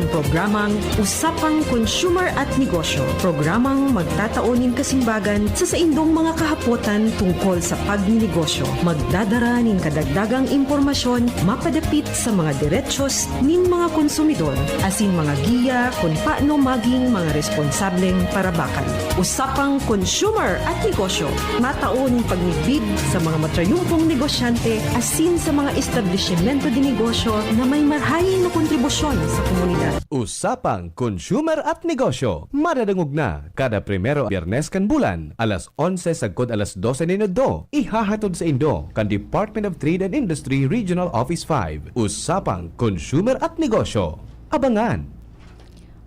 ang programang Usapang Consumer at Negosyo. Programang magtataonin kasimbagan sa saindong mga kahapotan tungkol sa pagninegosyo. Magdadara nin kadagdagang impormasyon mapadapit sa mga diretsyon nin mga konsumidor asin mga giya kung paano maging mga responsableng parabakan. Usapang Consumer at Negosyo. Mataon pagnigbid sa mga matrayumpong negosyante asin sa mga establishmento de negosyo na may marhayin na kontribusyon sa komunidad. Usapang Consumer at Negosyo. Madadangog na kada primero Biyernes kan bulan, alas 11 sagkod alas 12 minuto. Ihahatod sa Indo kan Department of Trade and Industry Regional Office 5. Usapang Consumer at Negosyo. Abangan!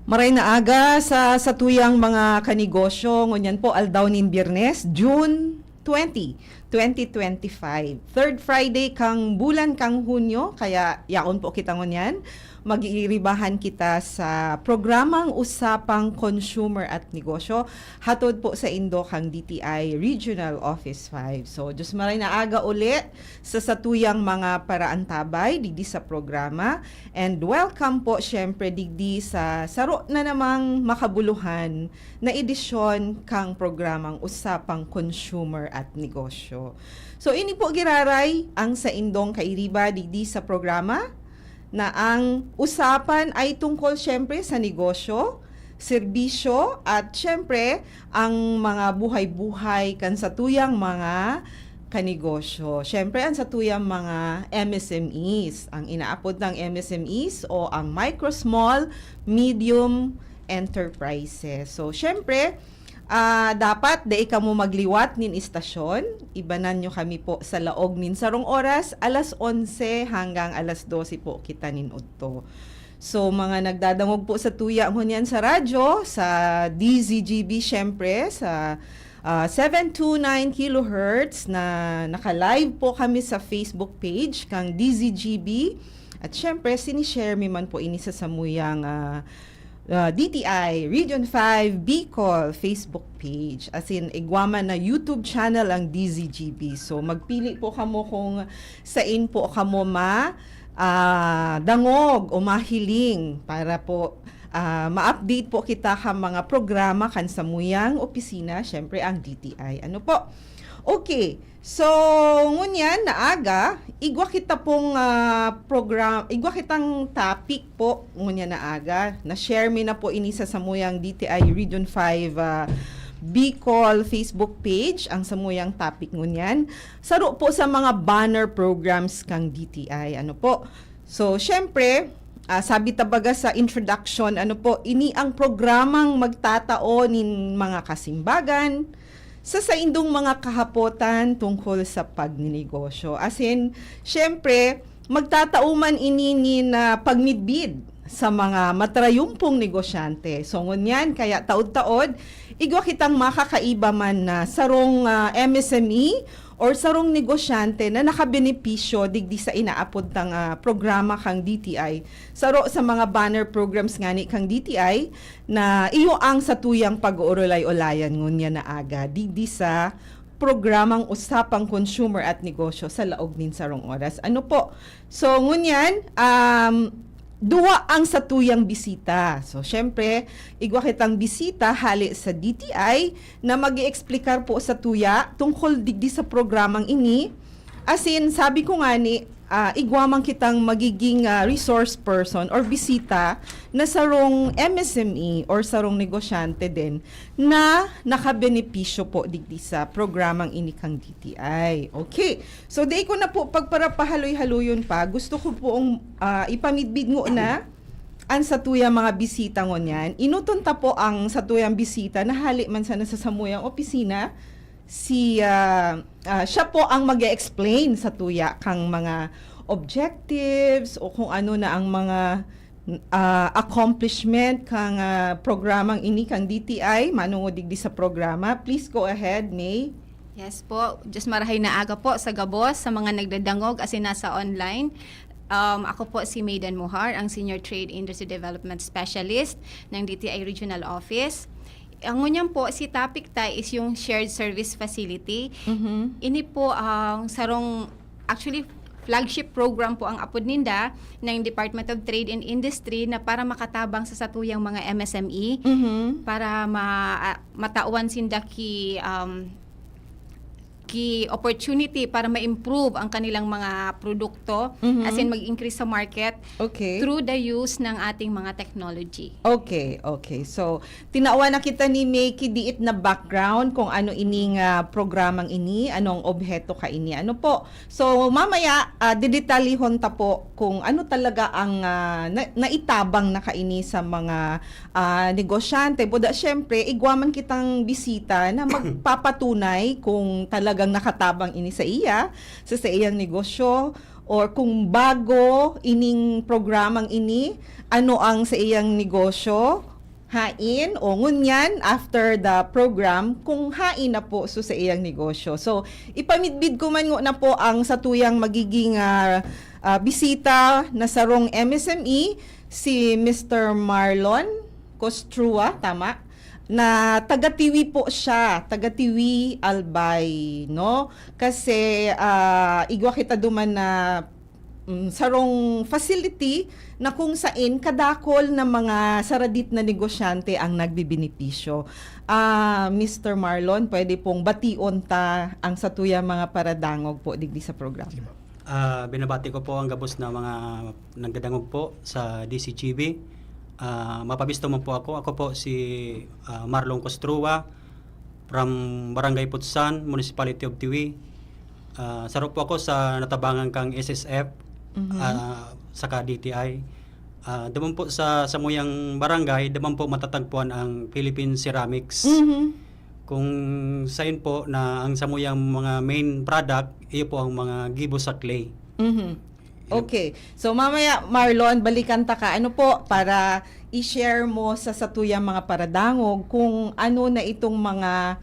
Maray na aga sa tuyang mga kanegosyo. Ngunyan po, aldaw nin Biyernes, June 20, 2025. Third Friday kang bulan kang Hunyo, kaya yaon po kita ngunyan. Mag-iiribahan kita sa programang Usapang Consumer at Negosyo. Hatod po sa Indo kang DTI Regional Office 5. So, Diyos maray na aga ulit sa satuyang mga paraantabay digdi sa programa. And welcome po syempre digdi sa saro na namang makabuluhan na edisyon kang programang Usapang Consumer at Negosyo. So, ini po giraray ang sa Indong kairiba digdi sa programa na ang usapan ay tungkol syempre sa negosyo, serbisyo, at syempre ang mga buhay-buhay kan sa tuyang mga kanegosyo. Syempre ang sa tuyang mga MSMEs, ang inaapod ng MSMEs o ang micro, small, medium enterprises. So syempre, dapat dai ka mo magliwat nin istasyon. Ibanan nyo kami po sa laog nin sarong oras, alas 11 hanggang alas 12 po kita nin udto. So mga nagdadangog po sa tuya ngunyan sa radyo, sa DZGB syempre, sa 729 kHz na naka-live po kami sa Facebook page kang DZGB. At syempre, sinishare mi man po ini sa samuyang DTI Region 5 Bicol Facebook page, as in igwaman na YouTube channel ang DZGB. So magpili po kamo kung sain po kamo dangog o mahiling para po ma-update po kita ka mga programa kan sa muyang opisina, syempre ang DTI. Ano po? Okay, so ngunyan na aga, igwa kita pong igwa kitang topic po ngunyan na aga. Na-share mi na po ini sa samuyang DTI Region 5 Bicol Facebook page, ang samuyang topic ngunyan. Saro po sa mga banner programs kang DTI. Ano po? So, syempre, sabi tabaga sa introduction, ano po, ini ang programang magtatao nin mga kasimbagan, sa saindong mga kahapotan tungkol sa pagninegosyo. As in, syempre, magtatauman ini na pagmidbid sa mga matrayumpong negosyante. So, ngunyan, kaya taod-taod, igwa kitang makakaiba man na sarong MSME or sarong negosyante na nakabenepisyo digdi sa inaapod tang programa kang DTI. Saro sa mga banner programs ngani kang DTI na iyo ang satuyang pag-uurolay-ulayan ngunya na aga digdi sa programang Usapang Consumer at Negosyo sa laog nin sarong oras. Ano po? So ngunyan, duwa ang satuyang bisita. So, syempre, igwa kitang bisita hali sa DTI na mag-i-explikar po sa tuya tungkol digdi sa programang ini. As in, sabi ko nga ni, igwamang kitang magiging resource person or bisita na sarong MSME or sarong negosyante din na nakabenepisyo po digdi sa programang ini kang DTI. Okay. So, di ko na po pagparapahaloy-haloyon pa. Gusto ko poong ipamidbid ngo na ang satuyang mga bisita ngo niyan. Inutunta po ang satuyang bisita na hali man sana sa samuyang opisina. Siya po ang mag-explain sa tuya kang mga objectives o kung ano na ang mga accomplishment kang programang ini kang DTI manungodigdi sa programa. Please go ahead, May. Yes po, just marahay na aga po sa gabos sa mga nagdadangog as in nasa online. Ako po si Maydan Mohar, ang Senior Trade Industry Development Specialist ng DTI Regional Office. Ang ngunyan po, si topic tayo is yung shared service facility. Mm-hmm. Ini po ang sarong, actually, flagship program po ang apod ninda ng Department of Trade and Industry na para makatabang sa satuyang mga MSME para matauan sinda ki opportunity para ma-improve ang kanilang mga produkto as in mag-increase sa market Okay. through the use ng ating mga technology. Okay. So, tinawa na kita ni Makey diit na background kung ano ining programang ini, anong obheto ka ini. Ano po? So, mamaya, didetalihon ta po kung ano talaga ang naitabang na kaini sa mga negosyante. Buda, syempre, igwaman kitang bisita na magpapatunay kung talagang nakatabang ini sa iyang negosyo, or kung bago ining programang ini, ano ang sa iyang negosyo, hain o ngunyan after the program kung hain na po sa iyang negosyo. So ipamidbid ko man na po ang satuyang magiging bisita na sarong MSME, si Mr. Marlon Costrua, tama? Na taga-Tiwi po siya, taga-Tiwi Albay, no? Kasi igwa kita duman na sarong facility na kung saan kadakol na mga saradit na negosyante ang nagbibinipisyo. Mr. Marlon, pwede pong bation ta ang satuya mga paradangog po digdi sa programa. Binabati ko po ang gabos na mga nagdadangog po sa DCGB. Mapabisto mo po ako. Ako po si Marlon Costrua from Barangay Putsan, Municipality of Tiwi. Sarap po ako sa natabangan kang SSF saka DTI. Daman po sa samuyang barangay, daman po matatagpuan ang Philippine Ceramics. Kung sayon po na ang samuyang mga main product, iyo po ang mga gibo sa clay. Okay. So mamaya, Marlon, balikan ta ka. Ano po, para i-share mo sa satuyang mga paradangog kung ano na itong mga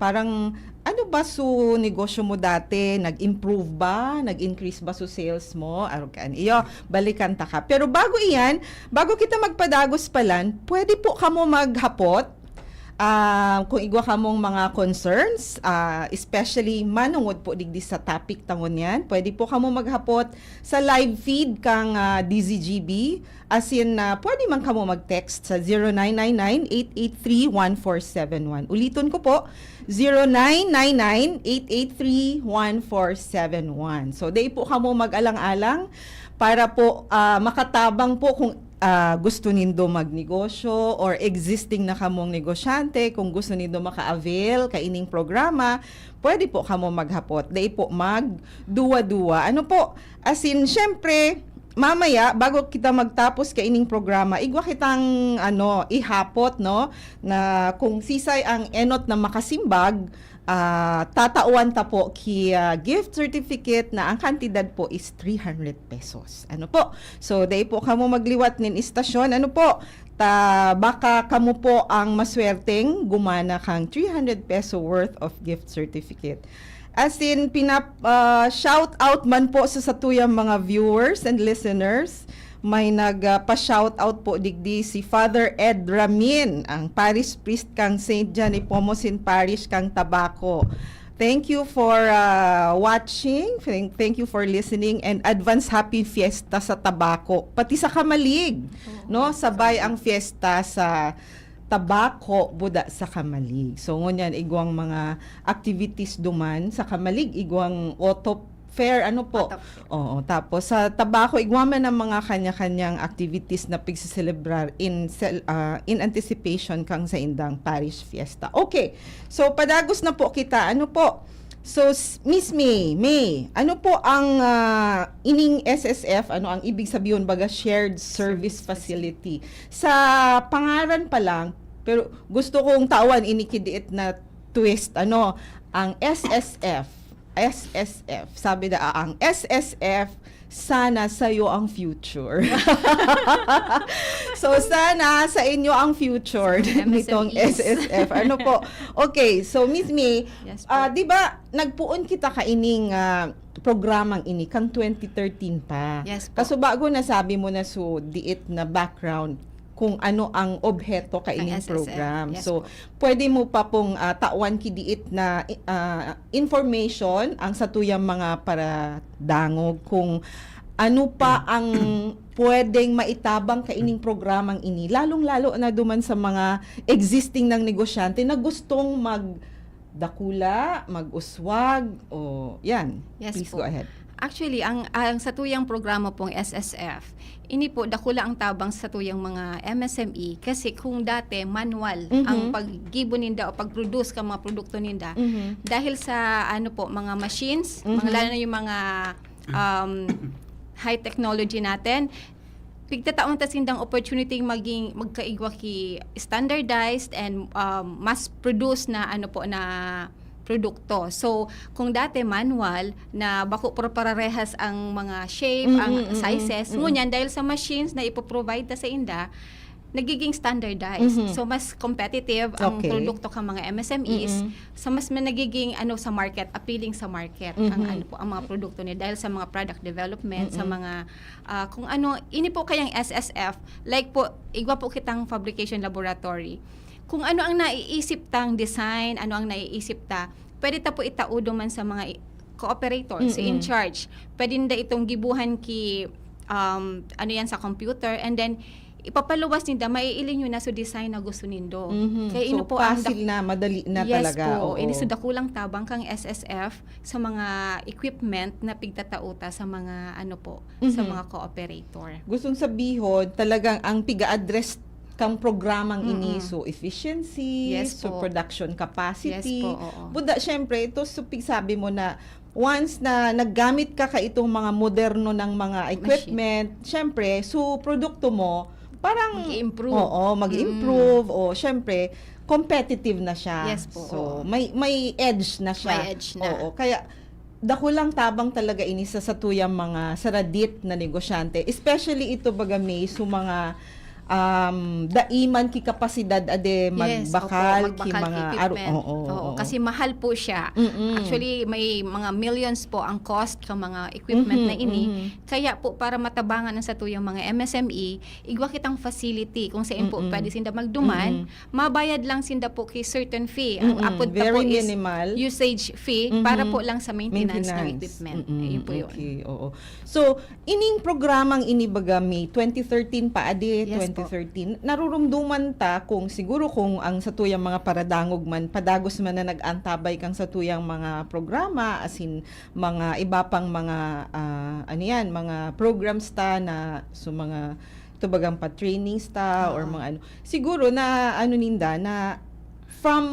parang ano ba su negosyo mo dati? Nag-improve ba? Nag-increase ba su sales mo? Arukan. Iyo, balikan ta ka. Pero bago iyan, bago kita magpadagos palan, pwede po kamo maghapot kung igwa ka mong mga concerns, especially manungod po digdi sa topic tangon yan, pwede po ka mo maghapot sa live feed kang DZGB, as in, pwede man ka mo mag-text sa 0999-883-1471. Ulitin ko po, 0999-883-1471. So, day po ka mo mag-alang-alang para po makatabang po kung gusto nindo magnegosyo or existing na kamong negosyante, kung gusto nindo maka-avail kaining programa, pwede po kamo maghapot. Day po mag-duwa-duwa. Ano po? As in, syempre, mamaya, bago kita magtapos kaining programa, igwa kitang ihapot, no? Na kung sisay ang enot na makasimbag, tatauan ta po ki gift certificate na ang kantidad po is 300 pesos. Ano po? So, day po kamo magliwat nin istasyon. Ano po? Baka kamo po ang maswerteng gumana kang 300 peso worth of gift certificate. As in, shout out man po sa satuyang mga viewers and listeners. May nagpa-shout out po digdi si Father Ed Ramin, ang parish priest kang St. John Nepomucene Parish kang Tabaco. Thank you for watching. Thank you for listening, and advance happy fiesta sa Tabaco. Pati sa Kamalig, no? Sabay ang fiesta sa Tabaco, buda sa Kamalig. So ngunyan igwang mga activities duman sa Kamalig, igwang auto fair, ano po? Oo, tapos sa Tabaco, igwaman ang mga kanya-kanyang activities na pagsiselebrar in anticipation kang sa indang parish fiesta. Okay, so padagos na po kita. Ano po? So, Miss May, ano po ang ining SSF, ano ang ibig sabihin baga shared service facility? Sa pangaran pa lang, pero gusto kong tawan inikidiit na twist, ang SSF, sabi na ang SSF, sana sa'yo ang future. So, sana sa inyo ang future nitong SSF. Ano po? Okay, so Miss May, Yes po. di ba nagpuon kita kaining programang ini kang 2013 pa. Yes po. Kaso bago nasabi mo na diit na background kung ano ang obheto Ang kaining SSF. program. Yes So pwede mo pa pong tawan kidiit na information ang satuyang mga paradangog kung ano pa ang pwedeng maitabang kaining programang ini, lalong-lalo na duman sa mga existing ng negosyante na gustong magdakula, mag-uswag, o yan. Yes Please po. go ahead. Actually, ang satuyang programa pong SSF, ini po dakula ang tabang sa satuyang mga MSME kasi kung dati manual ang paggibo ninda o pag-produce ka mga produkto ninda, dahil sa ano po mga machines, mga lalo na yung mga high technology natin, pigtataon ta sindang opportunity maging magkaigwa ki standardized and mass produce na ano po na produkto. So, kung dati manual na bako parehas ang mga shape, ang sizes, ngunyan dahil sa machines na ipoprovide ta sa inda, nagiging standardized. So, mas competitive ang Okay. produkto ka mga MSMEs. So, mas nagiging ano sa market, appealing sa market ang ano po ang mga produkto niya dahil sa mga product development, sa mga kung ano, ini po kayang SSF, like po, igwa po kitang fabrication laboratory. Kung ano ang naiisip tang design, ano ang naiisip ta, pwede ta po itaudo man sa mga co-operators in charge. Pwede nda itong gibuhan ki ano yan sa computer, and then ipapaluwas ninda, maiilin nyo na sa design na gusto nindo. Kaya So, ino po ang facile na, madali na yes talaga. po, Oo. ini sa dakulang tabang kang SSF sa mga equipment na pigtatauta sa mga ano po, sa mga co-operator. Gustong sabihon, talagang ang piga-address kang programang ini, so efficiency, Yes so po. production capacity. Yes po, oo. Buda, syempre, ito supig sabi mo na once na naggamit ka itong mga moderno ng mga equipment, syempre, so produkto mo, parang Mag-i-improve. Oo, mag-improve, o syempre, competitive na siya. Yes po, So, oo. may edge na siya. May edge na. Oo, kaya dakulang tabang talaga ini sa satuyang mga saradit na negosyante, especially ito baga may so mga daiman ki kapasidad ade magbakal, opo, ki mga equipment. oo. Kasi mahal po siya. Actually, may mga millions po ang cost ng mga equipment na ini. Kaya po, para matabangan ang satuyang mga MSME, igwa kitang facility kung saan po pwede sinda magduman, mabayad lang sinda po kay certain fee. Ang apod ta po Very is minimal. usage fee para po lang sa maintenance ng equipment. Ayun po yun. Okay, oo. So, ining programang inibaga May 2013 pa ade, Yes po. 2013, narurumduman ta kung siguro kung ang satuyang mga paradangog man, padagos man na nag-antabay kang satuyang mga programa, as in mga iba pang mga, ano yan, mga programs ta na, so mga, ito bagang pa-trainings ta, or mga ano, siguro na, ano ninda, na, from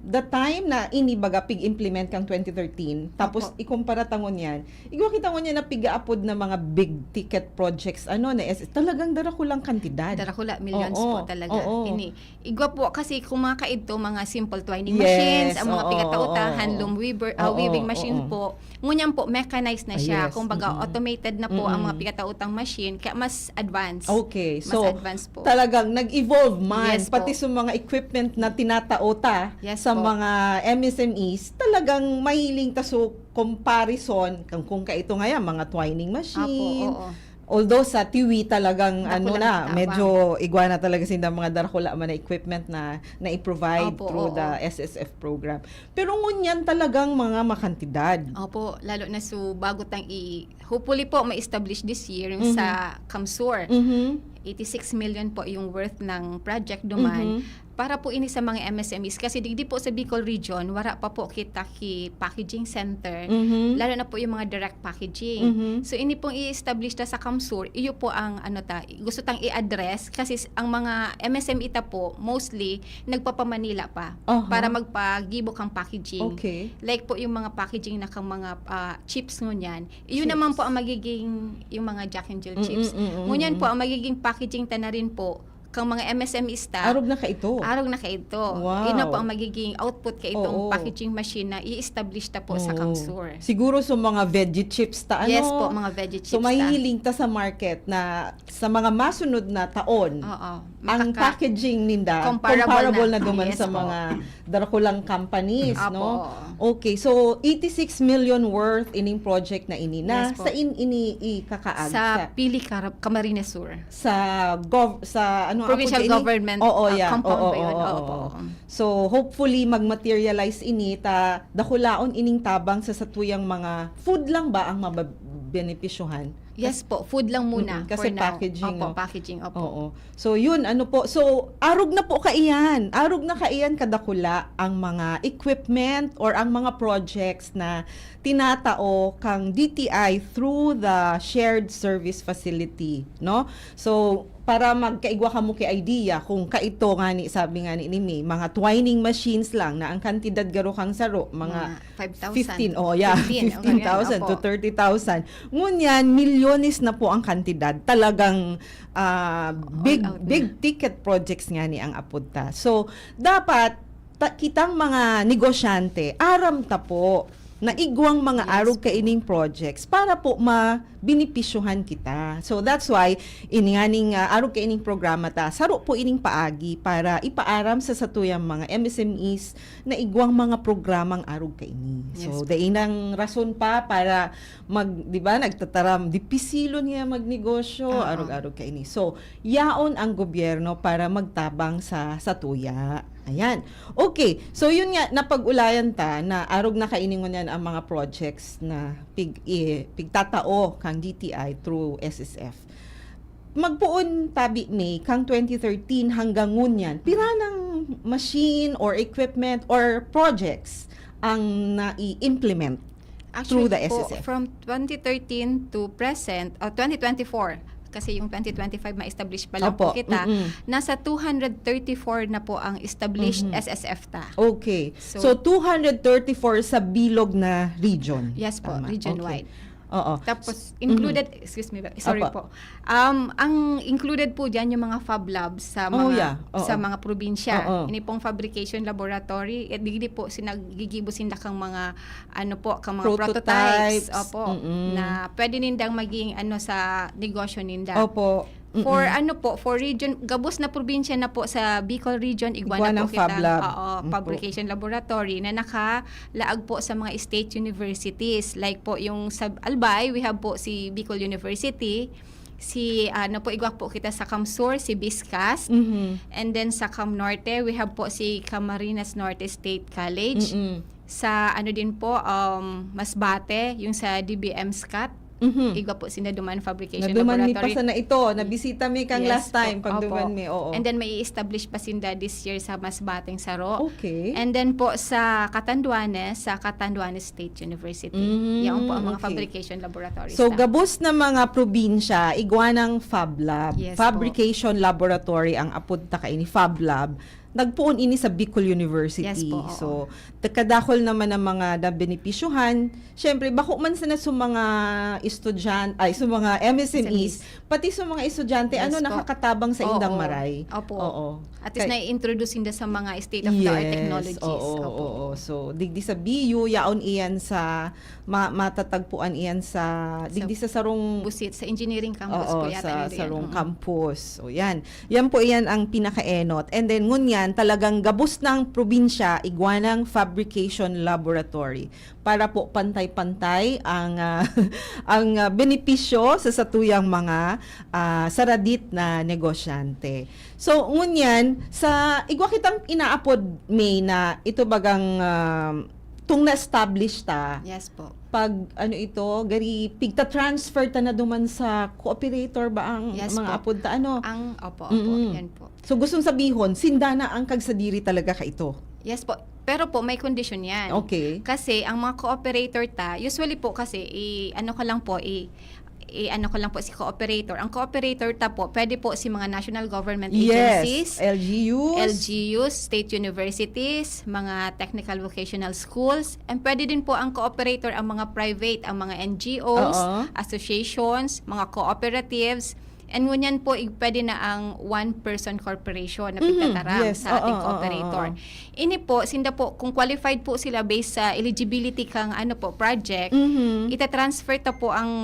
the time na inibaga pig-implement kang 2013, tapos ikumpara tangon yan, igwa kitangon yan na piga-apod na mga big ticket projects, ano, na talagang darakulang kantidad. Darakula, millions Oo, po talaga. oo. Ini. Igwa po kasi kung mga kaidto, mga simple twining Yes, machines, ang mga oo, pigatauta, oo, handloom oo, weaving machine oo. po. Ngunyan po, mechanized na siya. Yes, Kumbaga, automated na po ang mga pigatautang machine, kaya mas advanced. Okay, Mas so advanced po. talagang nag-evolve man, Yes po. pati sa mga equipment na tinataota Yes sa po. mga MSMEs, talagang mahiling taso comparison kung kaito nga yan, mga twining machine. Apo, oo. Although sa tiwi talagang Dakulang ano na, tabang. medyo igwa na talaga sinda mga darakula man na equipment na i-provide Opo, through oo. the SSF program. Pero ngunyan talagang mga makantidad. Opo, lalo na so bago tang hopefully po ma-establish this year yung sa Kamsur. 86 million po yung worth ng project duman. Para po ini sa mga MSMEs kasi digdi po sa Bicol region wala pa po kita ki packaging center, lalo na po yung mga direct packaging. So ini pong i-establish ta sa Kamsur, iyo po ang ano ta gusto tang i-address kasi ang mga MSME ta po mostly nagpapamanila pa para magpagibo kang packaging. Okay. Like po yung mga packaging na kang mga chips ngunyan. Iyon Chips. naman po ang magiging yung mga Jack and Jill chips. Ngunyan po ang magiging packaging ta na rin po kang mga MSME staff. Arog na ka ito. Arog na kaito. Wow. Ino po ang magiging output ka Oo. itong packaging machine na i-establish ta po sa Oo. Kamsur. Siguro sa mga veggie chips ta ano. Yes po, mga veggie chips So ta. mahihiling ta sa market na sa mga masunod na taon. Oo. Ang packaging ninda Comparable na na. duman Yes sa po. mga darakulang companies, Apo. no? Okay, so 86 million worth ining project na ini na Yes po. sa ini ikakaag Sa Pili Camarines Sur. sa Provincial apod ka ini? government, Oo, yeah. compound Oo, ba yun? oo, Oo, oo. oo. So hopefully magmaterialize ini ta dakulaon ining tabang sa satuyang mga food lang ba ang mabenepisyohan? Yes po, food lang muna Kasi for now. packaging, Opo, no? packaging, opo. Oo. So yun, ano po. So arog na po kaiyan. Arog na kaiyan kadakula ang mga equipment or ang mga projects na tinatao kang DTI through the shared service facility, no? So para magkaigwa ka mo kay idea kung kaito nga ni sabi nga ni May, mga twining machines lang na ang kantidad garo kang saro mga 5,000. 15, oh yeah, 15,000 to 30,000. Ngunyan, milyones na po ang kantidad. Talagang big out na. big ticket projects nga ni ang apudta. So, dapat kitang mga negosyante, aram ta po na igwang mga Yes arog po. kaining projects para po mabinipisyuhan kita. So that's why ininganing arog kaining programa ta saro po ining paagi para ipaaram sa satuyang mga MSMEs na igwang mga programang arog kaini. Yes So dainang rason pa para di ba nagtataram dipisilo niya magnegosyo Oo. arog-arog kaini. So yaon ang gobyerno para magtabang sa satuya. Ayan. Okay. So yun nga napag-ulayan ta na arog na kainingon yan ang mga projects na pigtatao kang DTI through SSF. Magpuon tabi May kang 2013 hanggang ngunyan pira ng machine or equipment or projects ang nai-implement through the po, SSF. from 2013 to present, 2024, kasi yung 2025 ma-establish pa lang Opo, po kita, mm-mm. nasa 234 na po ang established SSF ta. Okay. So- So 234 sa bilog na region. Yes po, Tama. region-wide. Okay. Oo. Tapos included, excuse me, sorry Opo. po. Ang included po diyan yung mga fab labs sa Oh, mga yeah. Oo. sa mga probinsya. Oo. Ini pong fabrication laboratory, digdi po sinagigibo sinda kang mga kang mga prototypes, Prototypes. opo, Mm-mm. na pwede nindang maging sa negosyo ninda. Opo. For for region, gabos na probinsya na po sa Bicol region, igwa na Igwanang po Fab kita, Lab. Opo. fabrication laboratory na nakalaag po sa mga state universities. Like po yung sa Albay, we have po si Bicol University, si igwa po kita sa Camsur, si Biscas, Mhm. and then sa Cam Norte, we have po si Camarines Norte State College. Mm-mm. Sa din po, Masbate, yung sa DBM SCAT, Mhm. igwa po sila Duman Fabrication Naduman mi Laboratory. pa sa na ito. Nabisita mi kang Yes last time po, pag opo. duman mi. Oo. And then may establish pa sinda this year sa Masbateng Saro. Okay. And then po sa Catanduanes State University. Yan po ang mga okay. fabrication laboratories. So na. gabos na mga probinsya igwanang Fab Lab. Yes Fabrication Laboratory ang apod ta kaini Fab Lab. Nagpuon ini sa Bicol University. Yes po, oo. So kadakol naman ang mga nabenepisyohan. Syempre bako man sa mga sa mga MSMEs, pati sa mga estudyante Yes ano po. nakakatabang sa indang Oo. maray. Opo. Oo. At least na-introduce nila sa mga state-of-the-art technologies. Oo, Opo. oo. So, digdi sa BU, yaon iyan sa, matatagpuan iyan sa, digdi sa sarong, Busit sa engineering campus oo, po yata. sa nila yan. sarong campus. O yan. Yan po iyan ang pinaka-enot. And then, ngunyan, talagang gabos ng probinsya, igwanang fabrication laboratory para po pantay-pantay ang ang benepisyo sa satuyang mga saradit na negosyante. So ngunyan sa igwa kitang inaapod May na ito bagang tung na-establish ta Yes po. pag ito gari pigta-transfer ta na duman sa cooperator ba ang Yes mga po. apod ta ano? Opo, Mm-mm. yan po. So gustong sabihon sindana ang kagsadiri talaga ka ito. Yes po. Pero po, may condition yan. Okay. Kasi, ang mga cooperator usually po kasi, ano ko lang po si cooperator. Ang cooperator po, pwede po si mga national government agencies, Yes, LGUs. LGUs, state universities, mga technical vocational schools, and pwede din po ang cooperator ang mga private, ang mga NGOs, Oo. associations, mga cooperatives, and ngunyan po, pwede na ang one-person corporation na pigtataram Yes. sa ating Oo, cooperator. Ini po, sinda po, kung qualified po sila based sa eligibility kang project, Mhm. ita-transfer ta po ang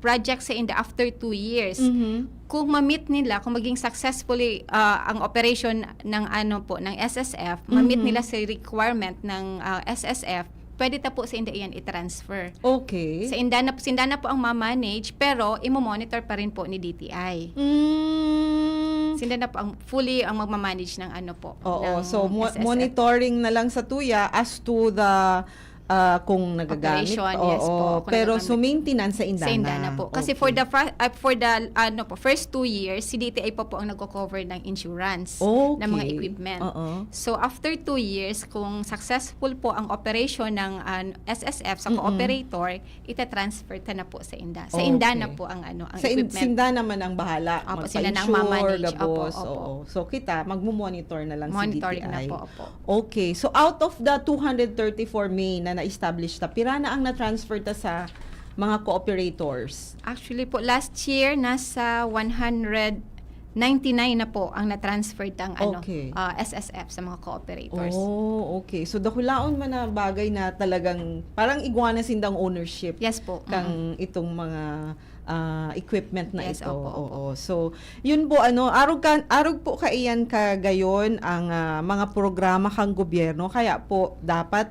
project sa inda after 2 years. Mhm. Kung ma-meet nila, kung maging successfully ang operation ng ng SSF, ma-meet nila sa requirement ng SSF, pwede ta po sa inda iyan i-transfer. Okay. Sa inda na po ang ma-manage, pero imo-monitor pa rin po ni DTI. Mm. Sinda na po ang fully ang magmamanage ng ano po. Oo, ng so SSF. monitoring na lang sa tuya as to the kung nagagamit. Operation, yes po, kung Pero nagagamit. so maintenance sa Indana. Sa Indana po. Kasi Okay. for the first 2 years, si DTI pa po ang nagko-cover ng insurance ng mga Okay. equipment. Oo. So after 2 years, kung successful po ang operation ng SSF sa cooperator, ita-transfer ta na po sa Indana. Sa Okay. Indana po ang ang Sa equipment. Sinda naman ang bahala. Opo, sila na ang Magpa-insure, mamanage. gabos, Opo, opo. oo. So kita, magmo-monitor na lang Monitoring si DTI. na po, opo. Okay. So out of the 234 main na na-establish ta, pira na ang na-transfer ta sa mga cooperators? Actually po, last year, nasa 199 na po ang na-transfer ang Okay. SSF sa mga cooperators. Oh, okay. So dakulaon man na bagay na talagang parang iguana sindang ownership Yes po. kang itong mga equipment na Yes, ito. opo, opo. Oo. So, yun po arog po kaiyan kagayon ang mga programa kang gobyerno, kaya po dapat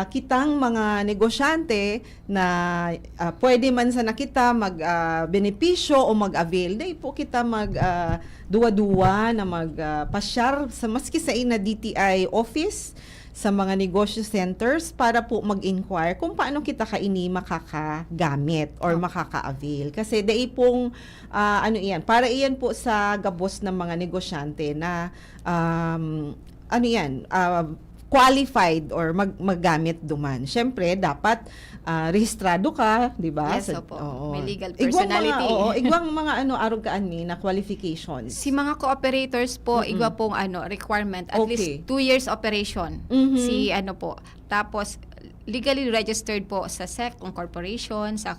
kitang mga negosyante na pwede man sa nakita mag benepisyo o mag-avail, dahil po kita mag duwa-duwa na pasyar sa maski sa ina DTI office sa mga negosyo centers para po mag-inquire kung paano kita kaini makakagamit or makaka-avail. Kasi dai pong iyan, para iyan po sa gabos ng mga negosyante na qualified or maggamit duman. Siyempre, dapat rehistrado ka, di ba? Yes, opo. May legal personality. Igwang mga arog kaan ni na qualifications. Si mga cooperators po, igwa pong requirement, at Okay. least 2 years operation. Mhm. Si po. Tapos, legally registered po sa SEC kung corporation, sa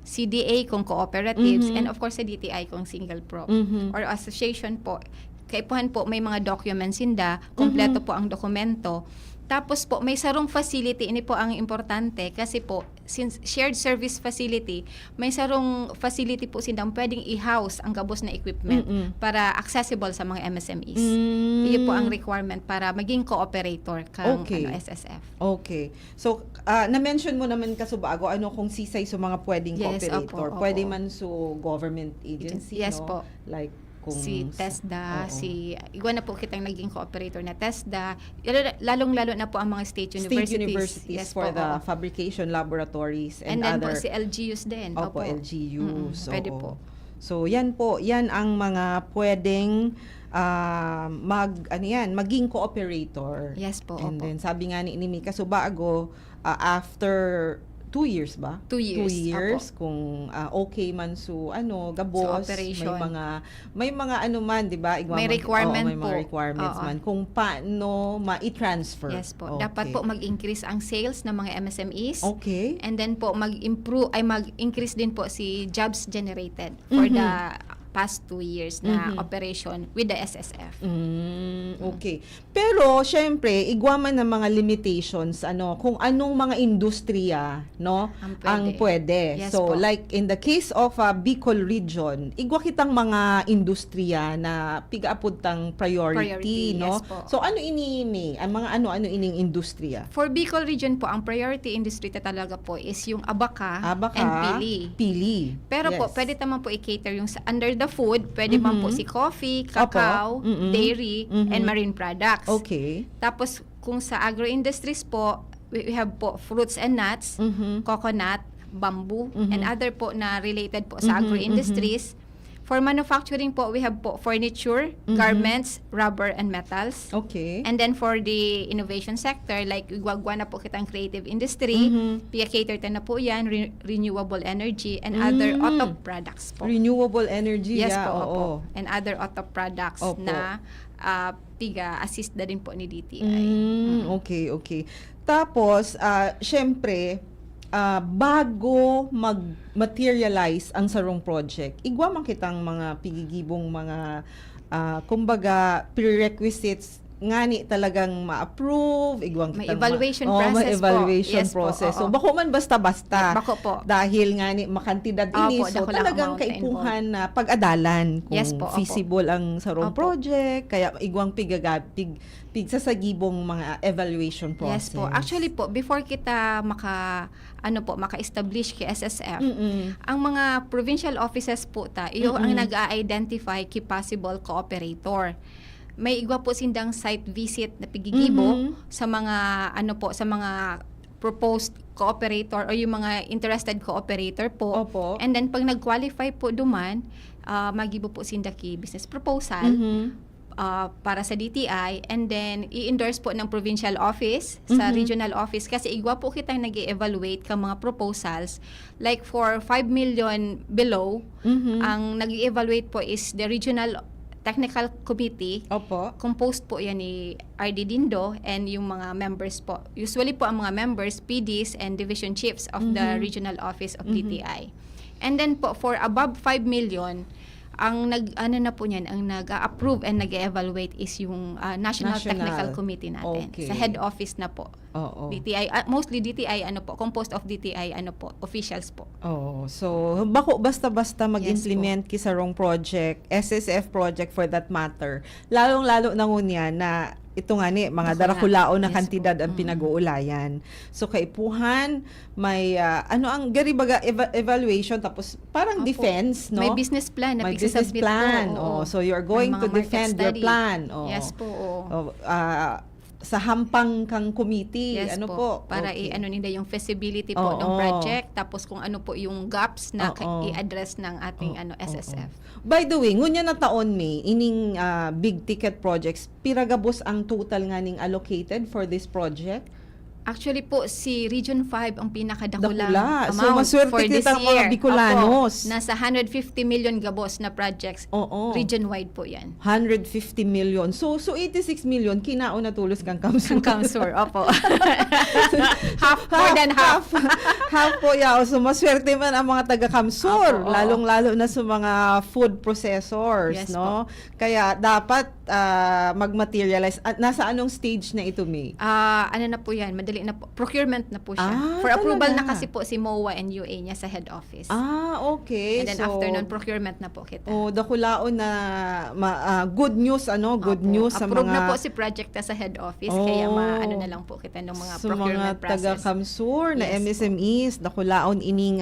CDA kung cooperatives, Mhm. and of course sa DTI kung single prop. Mhm. Or association po. Kaipuhan po may mga documents sinda, kompleto po ang dokumento. Tapos po may sarong facility, ini po ang importante kasi po since shared service facility, may sarong facility po sindang pwedeng i-house ang gabos na equipment Mm-mm. para accessible sa mga MSMEs. Mm. Iyon po ang requirement para maging cooperator kang Okay. SSF. Okay. So, na-mention mo naman kasubago, kung sisay sa mga pwedeng Yes, cooperator. opo, Pwede opo. man so government agency, Yes no? po. Like, kung Si TESDA, Oo. igwa na po kitang naging cooperator na TESDA, lalong-lalo na po ang mga state state universities. universities Yes for po, the oo. fabrication laboratories and, And then other po si LGUs din. Opo, Opo. LGUs. Pwede oo. po. So, yan po. Yan ang mga pwedeng maging cooperator. Yes po, And opo. then, sabi nga ni Mika Subago, after 2 years ba? 2 years, 2 years, kung okay man so gabos, So, operation. may mga man, 'di ba? May requirement may mga po. requirements Oo. man kung paano ma-transfer. Yes po. Okay. Dapat po mag-increase ang sales ng mga MSMEs. Okay. And then po mag-increase din po si jobs generated for Mhm. the past 2 years na Mhm. operation with the SSF. Okay. Pero syempre, igwaman ng mga limitations kung anong mga industriya, no, Ang pwede. Yes so po. like in the case of Bicol region, igwa kitang mga industriya na pigaapod tang priority, Priority, no. yes po. So ano ini ang mga ano ining industriya? For Bicol region po, ang priority industry talaga po is yung abaka, Abaka, and pili. pili. Pero po, Yes. pwede naman po i-cater yung under the food, pwede man po si coffee, cacao, Opo. Mm-mm. dairy, Mhm. and marine products. Okay. Tapos, kung sa agro-industries po, we have po fruits and nuts, Mhm. coconut, bamboo, Mhm. and other po na related po sa Mhm, agro-industries. For manufacturing po, we have po furniture, Mhm. garments, rubber, and metals. Okay. And then for the innovation sector, like igwagwa na po kitang creative industry, Mhm. cater na po yan, renewable energy, and other Mm. auto products po. Renewable energy, Yes yeah, po, oo. opo. And other auto products Opo. na assist na din po ni DTI. Okay. Tapos, syempre, bago mag-materialize ang sarong project, igwa man kitang mga pigigibong mga kumbaga prerequisites ngani talagang ma-approve, igwang May kitang evaluation may process po. evaluation Yes po, process. So oo. bako man basta-basta. Bako po. Dahil ngani makantidad ini, Opo, so dako lang talagang amount na kaipuhan na pag-adalan kung Yes po, opo. feasible ang sarong Opo. project, kaya igwang pigsasagibong mga evaluation process. Yes po. Actually po, before kita maka-establish kay SSF, ang mga provincial offices po iyo ang nag-a-identify kay possible cooperator. May igwa po sindang site visit na pigigibo sa mga sa mga proposed cooperator o yung mga interested cooperator po. Opo. And then pag nag-qualify po duman, magibo po sinda ki business proposal para sa DTI, and then i-endorse po ng provincial office sa regional office, kasi igwa po kitang nag-evaluate ka mga proposals like for 5 million below. Ang nag-evaluate po is the regional technical committee. Opo. Composed po yan ni RD Dindo and yung mga members po. Usually po ang mga members, PDs and division chiefs of the regional office of DTI. And then po for above 5 million, ang nag-approve and nag-evaluate is yung National Technical Committee natin. Okay. Sa head office na po. Oo. DTI, mostly DTI composed of DTI officials po. Oh, so bako basta-basta mag-implement ki sa wrong project, SSF project for that matter. Lalong-lalo na ngunya na ito nga ni mga darakulaon na Yes kantidad po. ang pinag-uulayan. So kaipuhan may ang gari baga evaluation, tapos parang Opo. defense, no? May business plan na May business pigsasubmit plan. po. Oh, oo. so you're going May to mga market defend your study. plan. Oh. Yes po. Oo. Sa hampang kang committee, Yes po. Para Okay. nila yung feasibility po ng Oo. project, tapos kung ano po yung gaps na Oo. i-address ng ating SSF. By the way, ngunya na taon may ining big ticket projects, piragabos ang total nga ning allocated for this project? Actually po, si Region 5 ang pinakadakulang Dakula. So, amount maswerte for this kitang year. mga Bicolanos. Opo, nasa 150 million gabos na projects. Oo. Region-wide po yan. 150 million. So 86 million kinaon na tulos kang kamsur. Ang Kamsur, opo. More than half. Half po yao. So maswerte man ang mga taga-kamsur, Opo, oo. lalong-lalo na sa mga food processors, Yes no? Kaya dapat mag-materialize. At nasa anong stage na ito, May? Ano na po yan, madali na po. Procurement na po siya. Ah, For approval talaga? na kasi po si MOA and UA niya sa head office. Okay. And then so, after nun, procurement na po kita. dakulaon na good news, good Opo. news sa Approve mga na po si project sa head office, Oh. kaya na lang po kita ng mga sa procurement mga process. taga-kamsur na Yes po. MSMEs, dakulaon ining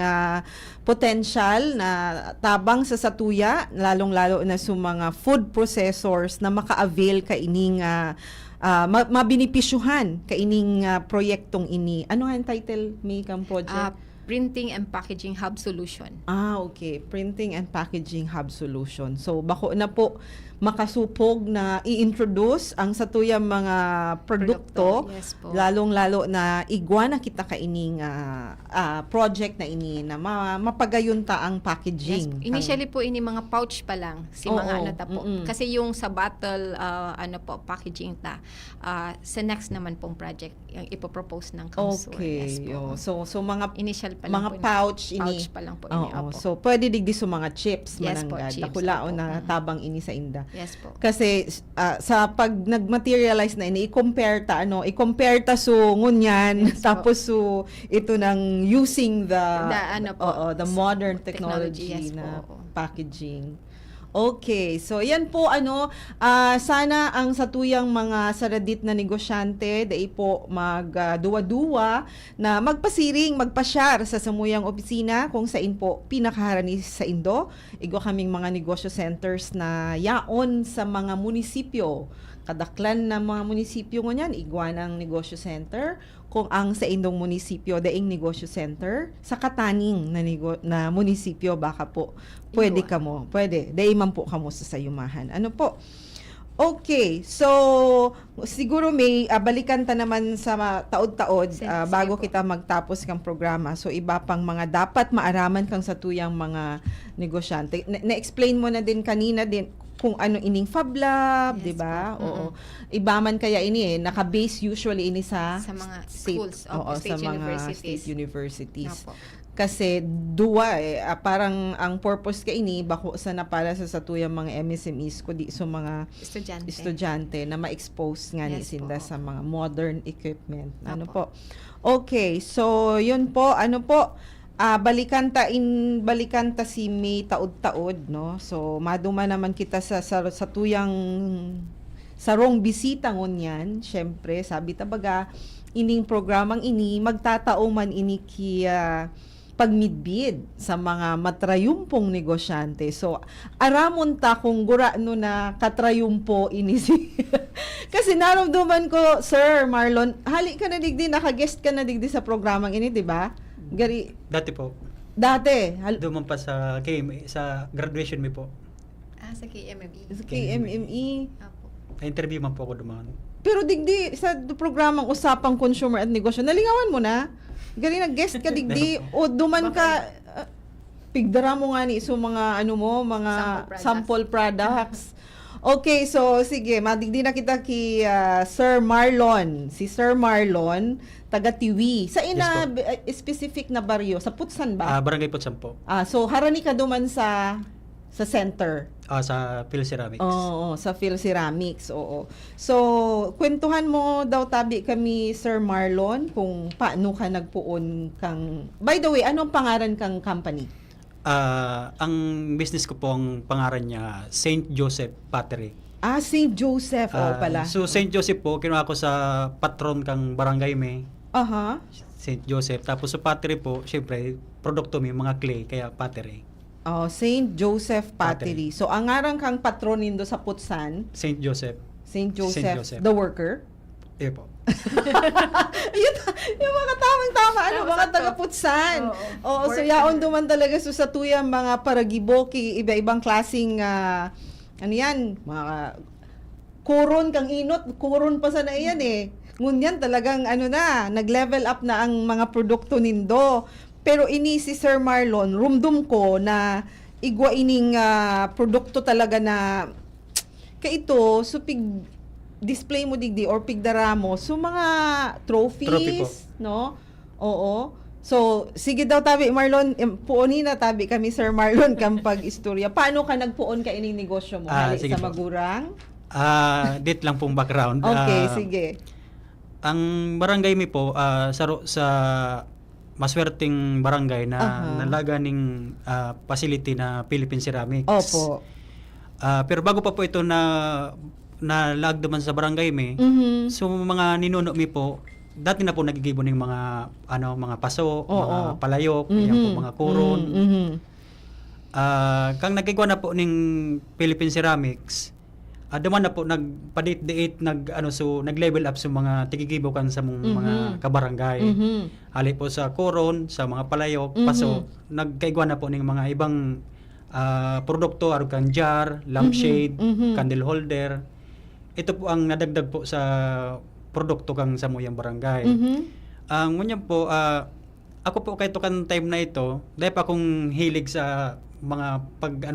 potential na tabang sa satuya, lalong-lalo na sa mga food processors na maka-avail ka ining mabinipisyuhan ka ining proyektong ini. Ano nga ang title, May, kang project? Printing and Packaging Hub Solution. Okay. Printing and Packaging Hub Solution. So, bako na po makasupog na i-introduce ang satuyang mga produkto, Yes po. lalong-lalo na igwa na kita kaining project na ini na mapagayunta ang Yes. packaging. Initially po ini mga pouch pa lang si Oo, mga po. mm-mm. Kasi yung sa bottle packaging sa next naman pong project yung ipopropose ng Kamsur. Okay. Yes po. So mga Initial pa lang mga po ini. pouch ini. Pouch pa lang po ini. Oo. Opo. So pwede digdi sa mga chips Yes po, mananggad. chips, Dakulaon opo. na tabang ini sa inda. Yes po. Kasi sa pag nagmaterialize na ini, i-compare ta so ngunyan Yes po. tapos so ito nang using the the modern Technology, technology yes na po. packaging. Okay, so yan po sana ang satuyang mga saradit na negosyante dai po magduwa-duwa na magpasiring, magpasyar sa samuyang opisina kung sain po pinakaharani sa Indo. Igo kaming mga negosyo centers na yaon sa mga munisipyo. Kadaklan na mga munisipyo ngunyan, igwa ng negosyo center. Kung ang sa indong munisipyo daing negosyo center, sa kataning na munisipyo baka po pwede kamo, pwede dai man po kamo sa sayumahan. Ano po? Okay, so siguro may balikan ta naman sa taod-taod Sige bago po. kita magtapos kang programa. So iba pang mga dapat maaraman kang sa tuyang mga negosyante. Na-explain mo na din kanina din kung ano ining Fab Lab, Yes 'di ba? po. Oo. Iba man kaya ini naka-base usually ini sa Sa mga state, schools, oo, state sa mga universities. state universities. Opo. Kasi duwa parang ang purpose ka ini bako sa na para sa satuyang mga MSMEs ko di so mga estudyante na ma-expose nga ni Yes sinda po. sa mga modern equipment. Ano Opo. po? Okay, so yun po, ano po, balikan ta si May taod-taod, no? So maduma naman kita sa tuyang sarong bisita ngunyan. Syempre, sabi ta baga ining programang ini magtatao man ini kiya pagmidbid sa mga matrayumpong negosyante. So, aramon ta kung gurano na katrayumpo ini si... Kasi naramdaman ko, Sir Marlon, hali ka na digdi, naka-guest ka na digdi sa programang ini, di ba? Gari, Dati po, dati, duman pa sa KMA, sa graduation mi po. Sa KMME. sa KMME. Apo. Na-interview man po ako duman. Pero digdi, sa programang Usapang Consumer at Negosyo, nalingawan mo na? Gari nag-guest ka digdi, o duman ka, pigdara mo nga ni so mga ano mo, mga sample products. Okay, so sige, madigdi na kita ki Sir Marlon. Si Sir Marlon, taga Tiwi. Sa ina specific na baryo, sa Putsan ba? Barangay Putsan po. So harani ka duman sa center. Sa Phil Ceramics. Oo, sa Phil Ceramics, oo. So, kwentuhan mo daw tabi kami, Sir Marlon, kung paano ka nagpuon kang... By the way, anong pangalan kang company? Ang business ko po, ang pangaran niya, St. Joseph Pottery. St. Joseph, pala. So, St. Joseph po, kinuha ko sa patron kang barangay may, Aha. St. Joseph. Tapos sa pottery po, syempre, produkto may mga clay, kaya pottery. St. Joseph Pottery. So, ang ngarang kang patronin do sa Putsan, St. Joseph. St. Joseph, St. Joseph. the worker. Iya po. Ayun, yung mga tamang-tama, mga taga-Putsan. Oo, so yaon duman talaga sa tuyang mga paragiboki, iba-ibang klaseng, ano yan, mga kuron kang inot, kuron pa sa na iyan Ngunyan talagang nag-level up na ang mga produkto nindo. Pero ini si Sir Marlon, rumdum ko na igwa ining produkto talaga na kaito, so display mo digdi or pigdara mo so mga Trophy po. trophies, no? Oo. So, sige daw tabi Marlon, puoni na tabi kami Sir Marlon kampag istorya. Paano ka nagpuon ka ining negosyo mo? Hali Sige sa po. magurang? Dit lang pong background. Okay, sige. Ang barangay mi po, sa maswerteng barangay na nalaga ning facility na Philippine Ceramics. Opo. Pero bago pa po ito na lagdaman sa barangay mi, so mga ninuno mi po, dati na po nagigibo ng mga paso, mga palayok, yan po mga kuron. Kang nagigwa na po ning Philippine Ceramics, duman na po nagpadate-date nag-level up sa mga tigigibo kan sa mga kabarangay. Ali po sa kuron, sa mga palayok, paso, nagkaigwa na po ning mga ibang produkto aron kan jar, lampshade, candle holder. Ito po ang nadagdag po sa produkto kang sa muyang barangay. Ang ngunyan po, ako po kahit kan time na ito, dahil pa akong hilig sa mga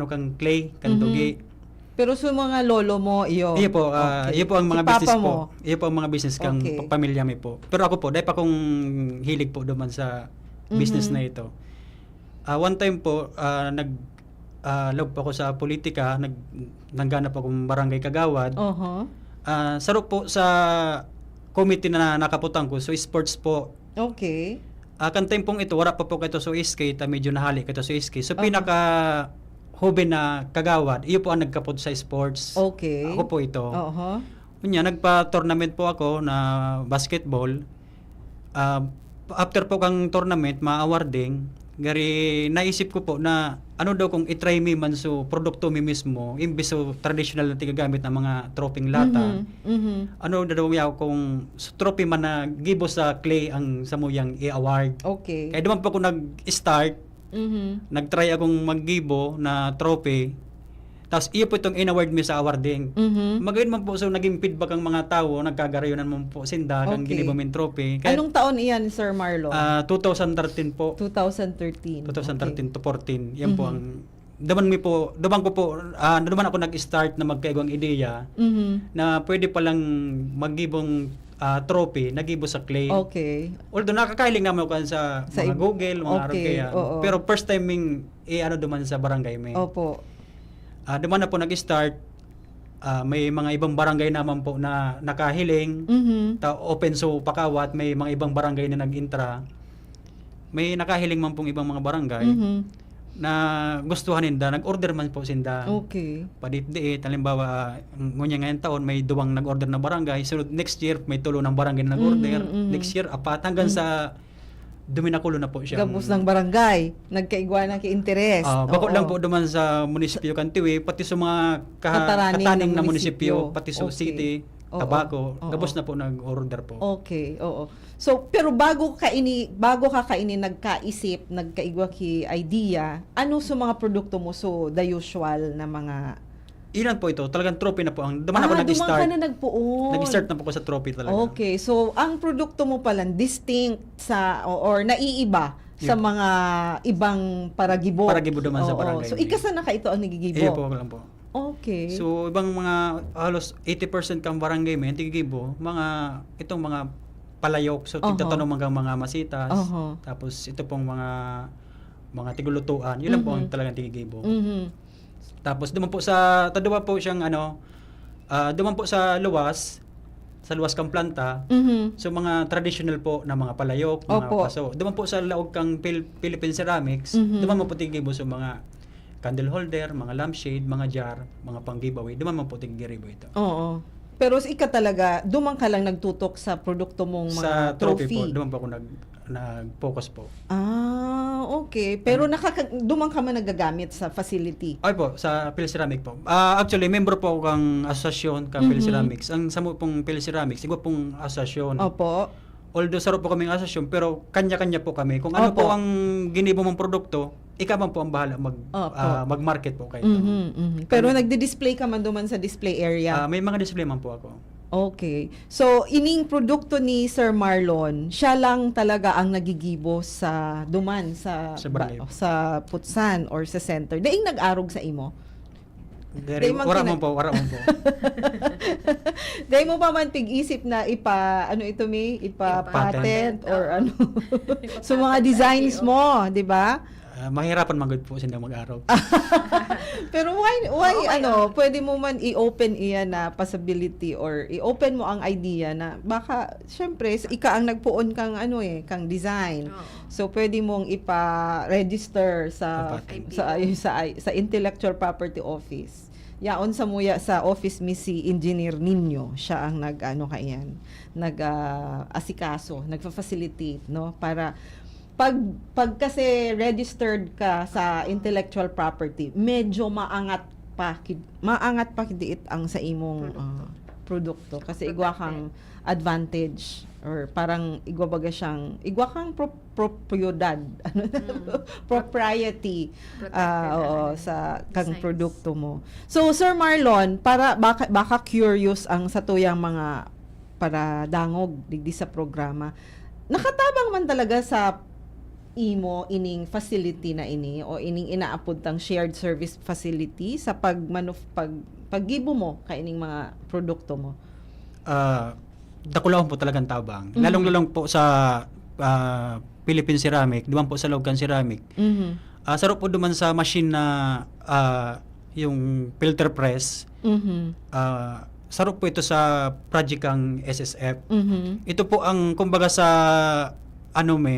kang clay, kantugi. Pero sa mga lolo mo, iyo. Iyo po, Okay. iyo po ang Si mga papa business mo? po. Iyo po ang mga business kang Okay. pamilya mi po. Pero ako po, dahil pa akong hilig po duman sa business na ito. One time po, log po ako sa politika, nangganap akong barangay kagawad. Sarok po sa committee na nakaputang ko, so sports po. Okay. Kan time pong ito, wala pa po kayo sa skate, medyo nahali kayo sa skate. So pinaka hobby na kagawad, iyo po ang nagkapot sa sports. Okay. Ako po ito. Oo. Kunya, nagpa-tournament po ako na basketball. After po kang tournament, ma-awarding, gari naisip ko po na ano daw kung itry mi man so produkto mi mismo, imbes so traditional na tigagamit ng mga troping lata. Ano daw yaw kung trophy man na gibo sa clay ang samuyang i-award. Okay. Kaya duman po ako nag-start, nag-try akong maggibo na trophy. Tapos iyo po itong in-award mi sa awarding. Magayon man po so naging feedback ang mga tao, nagkagarayonan mo po sinda kang Okay. ginibo min trophy. Kaya, Anong taon iyan, Sir Marlon? 2013 po. 2013. 2013 to 14. Yan po ang duman ako nag-start na magkaigwang ideya na pwede palang maggibong trophy nagibo sa clay. Okay. Although nakakahiling naman ako sa mga Google, mga okay, kaya. oo. Pero first time ano duman sa barangay may. Opo. Duman na po nag-start. May mga ibang barangay naman po na nakahiling. Mhm. Open so pakawat, may mga ibang barangay na nag-intra. May nakahiling man pong ibang mga barangay Mhm. na gustuhan ninda, nag-order man po sinda. Okay. Padit-diit, halimbawa, ngunya ngayon taon, may duwang nag-order na barangay. So, next year, may tulo ng barangay na nag-order. Next year, apat. Hanggang sa duminakulo na po siya. Gabos ng barangay, nagkaigwa ki interest. Bako Oo. lang po duman sa munisipyo Kantiwi, pati sa mga Kataraning kataning ng na munisipyo, munisipyo. pati sa Okay. city, Oo. Tabaco, Oo. gabos na po nag-order po. Okay, oo. So, pero bago ka kaini nagkaisip, nagkaigwa ki idea, ano sa mga produkto mo? So, the usual na mga... Ilan po ito? Talagang trophy na po. Duman ako duman nag-start. ka na nagpuon. Nag-start na po ko sa trophy talaga. Okay, so ang produkto mo pala distinct sa or naiiba sa Yeah. mga ibang paragibo. Paragibo duman sa Oo, barangay. so ikasa na ka ito ang nagigibo. Iya po lang po. Okay. So, ibang mga halos 80% kang barangay may tigibo, itong mga palayok, so tigtatanong mga masitas, tapos ito pong mga tigulutuan, yun lang po ang talagang tigibo. Mhm. Tapos duman po po siyang duman po sa luwas kang planta, Mhm. so mga traditional po na mga palayok, mga Opo. paso. Duman po sa laog kang Philippine Ceramics, duman mo po tigibo sa mga candle holder, mga lampshade, mga jar, mga pang giveaway, duman mo po tigiribo ito. Oo. Pero ika talaga, duman ka lang nagtutok sa produkto mong mga Sa trophy po, trophy. duman po ako nag-focus po. Okay. Pero duman ka man nagagamit sa facility. Ay po, sa Phil Ceramic po. Actually, member po ako kang asosasyon kang Phil Ceramics. Ang samo pong Phil Ceramics, iba pong asosasyon. Opo. Although saro po kaming asosasyon, pero kanya-kanya po kami. Kung ano Opo. po ang ginibo mong produkto, ikaw man po ang bahala Opo. mag-market po kayo. Mhm, mhm. Pero nagdi-display ka man duman sa display area. May mga display man po ako. Okay. So, ining produkto ni Sir Marlon, siya lang talaga ang nagigibo sa duman sa barangay. sa Putsan or sa center. Daing nag-arog sa imo. Dari, Day man wara kina- mo po, wara mo po. Dahil mo pa man pig-isip na ipa patent or ano. So mga designs mo, 'di ba? Mahirapan magud po sila mag-araw. Pero why pwede mo man i-open iyan na possibility or i-open mo ang idea na baka syempre ika ang nagpuon kang kang design. So pwede mong ipa-register sa sa Intellectual Property Office. Yaon sa muya sa office mi si Engineer Ninyo, siya ang asikaso, nagfa-facilitate no para pag kasi registered ka sa intellectual property, medyo maangat pa kidiit ang sa imong produkto kasi igwa kang advantage or parang igwa kang propriedad propriety sa kang Designs. produkto mo. So Sir Marlon, para baka curious ang sa tuyang mga para dangog digdi sa programa. Nakatabang man talaga sa imo ining facility na ini o ining inaapod tang shared service facility sa paggibo mo kay ining mga produkto mo. Dakulawon po talagang tabang. Lalong-lalong po sa Philippine Ceramic, duman po sa Logan Ceramic. Mhm. Sarap po duman sa machine na yung filter press. Mhm. Sarap po ito sa project kang SSF. Mhm. Ito po ang kumbaga sa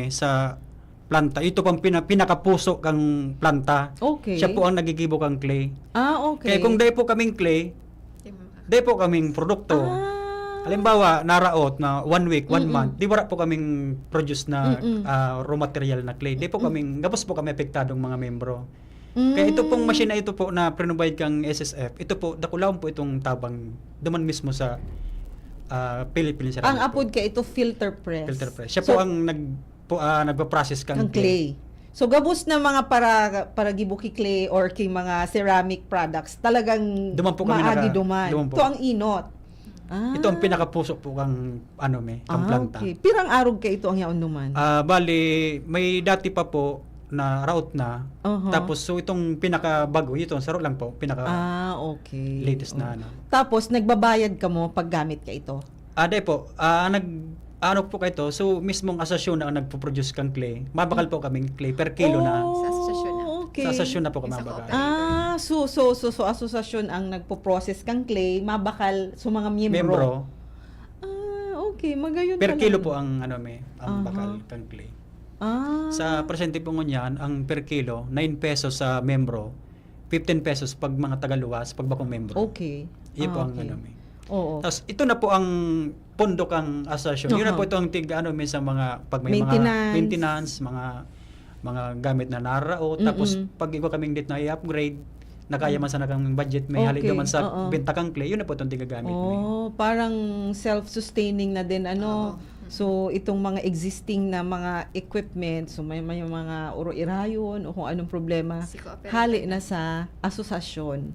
sa planta. Ito pang pinakapuso kang planta. Okay. Siya po ang nagigibo kang clay. Okay. Kaya kung dahil po kaming clay, dahil po kaming produkto. Halimbawa, naraot na 1 week, 1 month, di wala po kaming produce na raw material na clay. Di po kaming, gapos po kami apektadong mga membro. Kaya ito pong machine na ito po na provide kang SSF, ito po, dakulawon po itong tabang duman mismo sa Philippine Ceramic. ang apod ka ito filter press. Filter press. Siya po ang nagpa-process kang Ang clay. So gabos na mga para gibuki clay or kay mga ceramic products, talagang Duman po kami maagi duman po. Ito ang inot. Ito ang pinakapuso po kang kang planta. Okay. Pirang arog ka ito ang yaon duman. Bali, may dati pa po na route na. Uh-huh. Tapos so itong pinakabago, ito saro lang po, Okay. latest na Tapos nagbabayad ka mo pag gamit ka ito. Aday po, ano po kayo to, so mismong asasyon na ang nagpo-produce kang clay, mabakal po kaming clay per kilo na. Oh, Sa asosasyon na. Okay. Sa asasyon na po kami Sa mabakal. cooperative. So asosasyon ang nagpo-process kang clay, mabakal sa mga miyembro. Membro, Okay, magayon per pala. kilo po ang Aha. bakal kang clay. Sa Sa presente po ngunyan, ang per kilo, 9 pesos sa membro, 15 pesos pag mga tagaluwas, pag bakong membro. Okay. Iyon po ang Okay. Oh. Oo. Tapos ito na po ang pundok ang asasyon. Yun na po ito ang sa mga pag may mga maintenance, mga gamit na narao. Tapos pag ikaw kaming dito na i-upgrade, na kaya man sana kang budget, may halik Okay, naman sa oo. benta kang clay, yun na po itong tigagamit mo. Parang self-sustaining na din ano. Oo. So itong mga existing na mga equipment, so may mga uro irayon o kung anong problema, Si cooperative. hali na sa asosasyon.